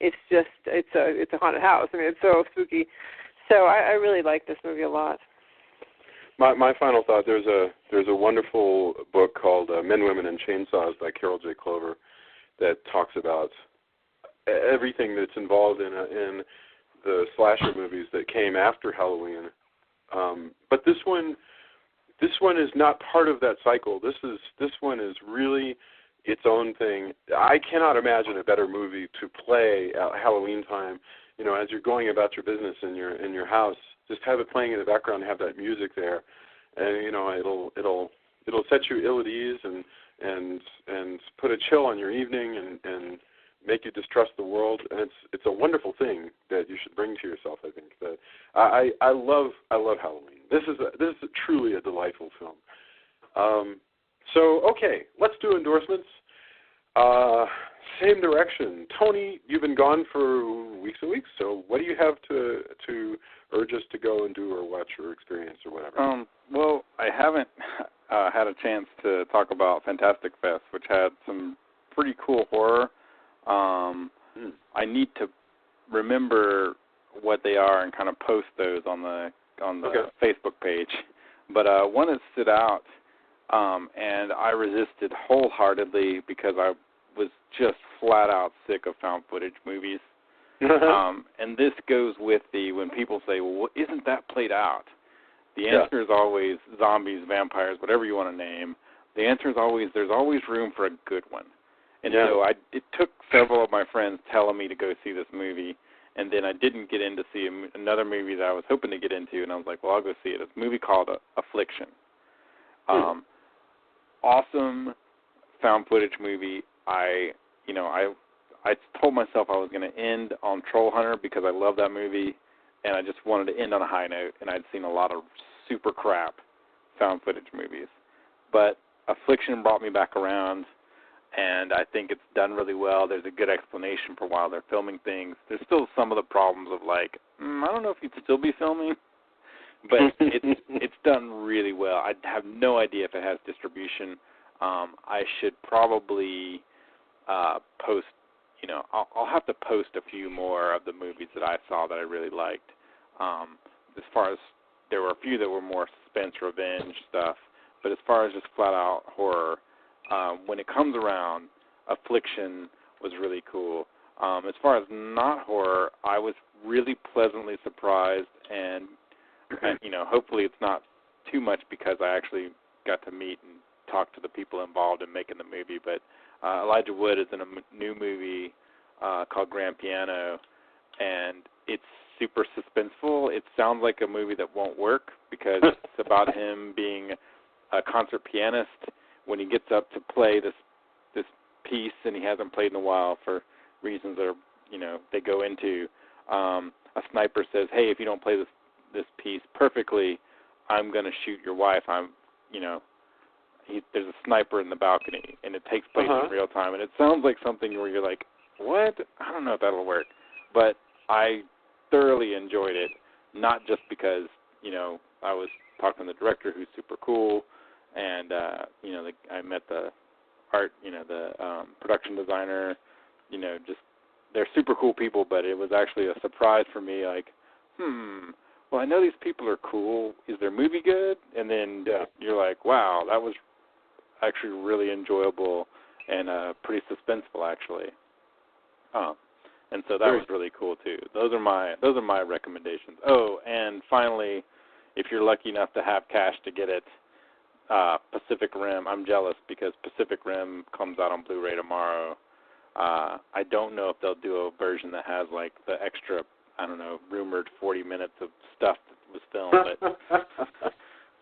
it's a haunted house. I mean, it's so spooky. So I really like this movie a lot. My final thought, there's a wonderful book called Men, Women, and Chainsaws by Carol J. Clover that talks about everything that's involved in the slasher movies that came after Halloween. But this one is not part of that cycle. This one is really its own thing. I cannot imagine a better movie to play at Halloween time. As you're going about your business in your house, just have it playing in the background, have that music there, and it'll set you ill at ease and put a chill on your evening and make you distrust the world. And it's a wonderful thing that you should bring to yourself. I think that I love Halloween. This is truly a delightful film. So okay, let's do endorsements. Same direction. Tony, you've been gone for weeks and weeks, so what do you have to urge us to go and do or watch or experience or whatever? Well, I haven't had a chance to talk about Fantastic Fest, which had some pretty cool horror. I need to remember what they are and kind of post those on the Facebook page. But one that stood out, and I resisted wholeheartedly because I was just flat out sick of found footage movies. And this goes with when people say, well, isn't that played out? The answer is always zombies, vampires, whatever you want to name. The answer is always, there's always room for a good one. And so it took several of my friends telling me to go see this movie, and then I didn't get in to see another movie that I was hoping to get into, and I was like, well, I'll go see it. It's a movie called Affliction. Awesome found footage movie. I told myself I was going to end on Troll Hunter because I love that movie, and I just wanted to end on a high note, and I'd seen a lot of super crap found footage movies. But Affliction brought me back around, and I think it's done really well. There's a good explanation for why they're filming things. There's still some of the problems of I don't know if you'd still be filming, but it's done really well. I have no idea if it has distribution. I should probably post, I'll have to post a few more of the movies that I saw that I really liked. As far as, there were a few that were more suspense, revenge stuff, but as far as just flat-out horror, when it comes around, Affliction was really cool. As far as not horror, I was really pleasantly surprised, and hopefully it's not too much because I actually got to meet and talk to the people involved in making the movie, but Elijah Wood is in a new movie called Grand Piano, and it's super suspenseful. It sounds like a movie that won't work because it's about him being a concert pianist when he gets up to play this piece, and he hasn't played in a while for reasons that are, they go into. A sniper says, "Hey, if you don't play this piece perfectly, I'm going to shoot your wife." There's a sniper in the balcony, and it takes place in real time, and it sounds like something where you're like, what? I don't know if that'll work, but I thoroughly enjoyed it, not just because, I was talking to the director who's super cool, and, I met the art, the production designer, just they're super cool people, but it was actually a surprise for me, like, well, I know these people are cool. Is their movie good? And then you're like, wow, that was actually really enjoyable and pretty suspenseful, actually. And so that was really cool too. Those are my recommendations. Oh, and finally, if you're lucky enough to have cash to get it, Pacific Rim. I'm jealous because Pacific Rim comes out on Blu-ray tomorrow. I don't know if they'll do a version that has like the extra, rumored 40 minutes of stuff that was filmed.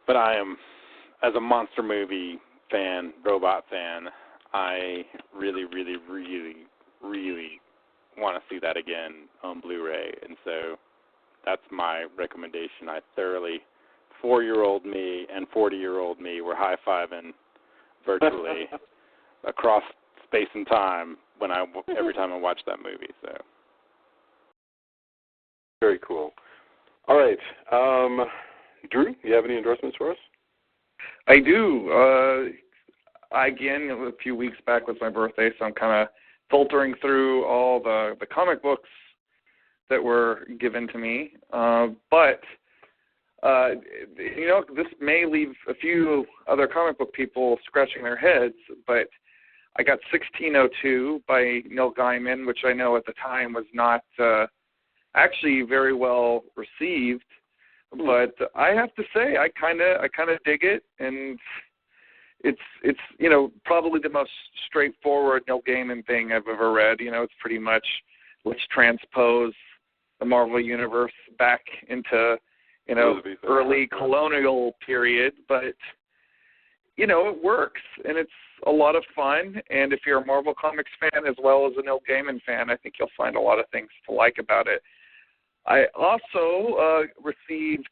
But I am, as a monster movie fan, robot fan, I really, really, really, really want to see that again on Blu-ray. And so that's my recommendation. 4-year-old me and 40-year-old me were high-fiving virtually across space and time every time I watch that movie. So very cool. All right, Drew, you have any endorsements for us? I do. Again, a few weeks back was my birthday, so I'm kind of filtering through all the comic books that were given to me. But this may leave a few other comic book people scratching their heads, but I got 1602 by Neil Gaiman, which I know at the time was not actually very well received. But I have to say, I kind of dig it, and it's probably the most straightforward Neil Gaiman thing I've ever read. It's pretty much let's transpose the Marvel universe back into early colonial period, but it works, and it's a lot of fun. And if you're a Marvel Comics fan as well as a Neil Gaiman fan, I think you'll find a lot of things to like about it. I also received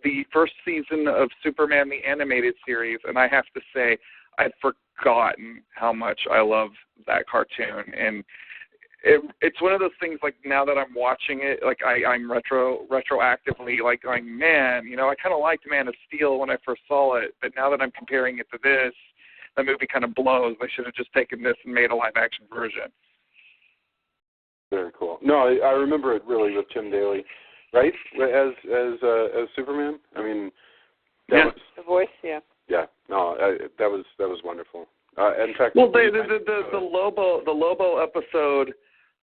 the first season of Superman the Animated Series, and I have to say I'd forgotten how much I love that cartoon. And it's one of those things, like, now that I'm watching it, like, I'm retroactively, like, going, man, I kind of liked Man of Steel when I first saw it, but now that I'm comparing it to this, the movie kind of blows. They should have just taken this and made a live-action version. Very cool. No, I remember it really with Tim Daly, right? As Superman. I mean, that was the voice. Yeah. Yeah. No, that was wonderful. In fact, well, the Lobo episode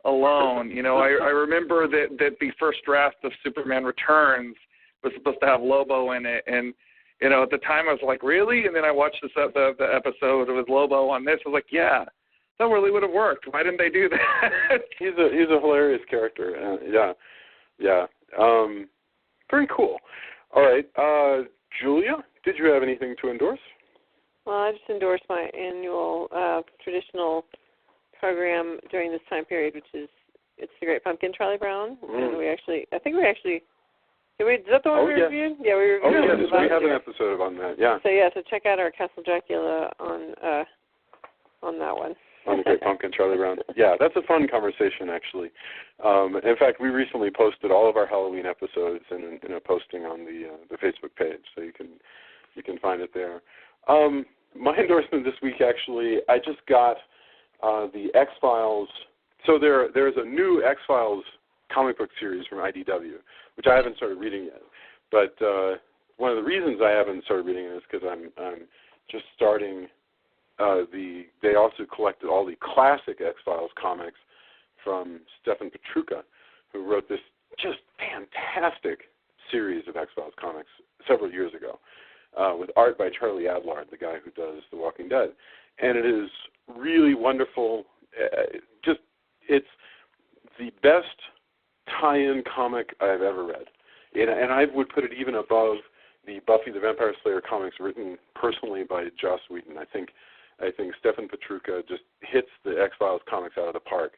alone. I remember that the first draft of Superman Returns was supposed to have Lobo in it, and at the time I was like, really? And then I watched the episode with Lobo on this. I was like, yeah. That really would have worked. Why didn't they do that? He's a hilarious character. Yeah. Very cool. All right, Julia, did you have anything to endorse? Well, I just endorsed my annual traditional program during this time period, which is It's the Great Pumpkin, Charlie Brown. And is that the one we reviewed? Yeah, we reviewed it. Yes, we have an episode on that. Yeah. So check out our Castle Dracula on that one. On the Great Pumpkin, Charlie Brown. Yeah, that's a fun conversation, actually. In fact, we recently posted all of our Halloween episodes in a posting on the Facebook page, so you can find it there. My endorsement this week, actually, I just got the X-Files. So there's a new X-Files comic book series from IDW, which I haven't started reading yet. But one of the reasons I haven't started reading it is because I'm just starting. They also collected all the classic X-Files comics from Stefan Petrucka, who wrote this just fantastic series of X-Files comics several years ago, with art by Charlie Adlard, the guy who does The Walking Dead. And it is really wonderful. It's the best tie-in comic I've ever read. And I would put it even above the Buffy the Vampire Slayer comics written personally by Joss Whedon. I think Stefan Petrucka just hits the X-Files comics out of the park.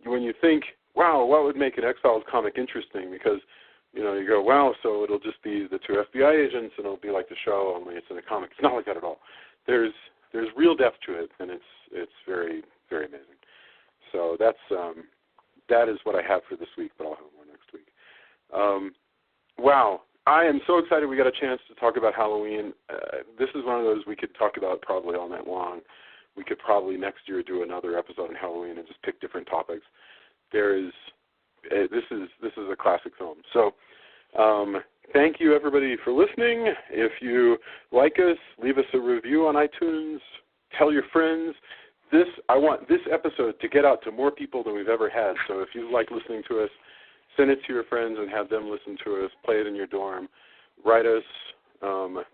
When you think, wow, what would make an X-Files comic interesting? Because, you know, you go, wow, so it'll just be the two FBI agents and it'll be like the show, only it's in a comic. It's not like that at all. There's real depth to it, and it's very, very amazing. So that is what I have for this week, but I'll have more next week. Wow. I am so excited we got a chance to talk about Halloween. This is one of those we could talk about probably all night long. We could probably next year do another episode on Halloween and just pick different topics. This is a classic film. So thank you, everybody, for listening. If you like us, leave us a review on iTunes. Tell your friends. I want this episode to get out to more people than we've ever had. So if you like listening to us, send it to your friends and have them listen to us. Play it in your dorm. Write us.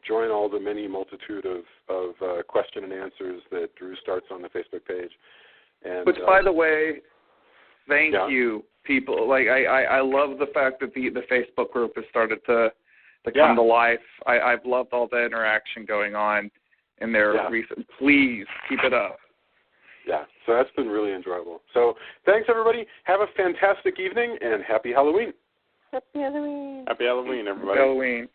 Join all the many multitude of question and answers that Drew starts on the Facebook page. And, which, by the way, thank you, people. Like I love the fact that the Facebook group has started to come to life. I've loved all the interaction going on in there recent. Please keep it up. Yeah, so that's been really enjoyable. So thanks, everybody. Have a fantastic evening, and happy Halloween. Happy Halloween. Happy Halloween, everybody. Halloween.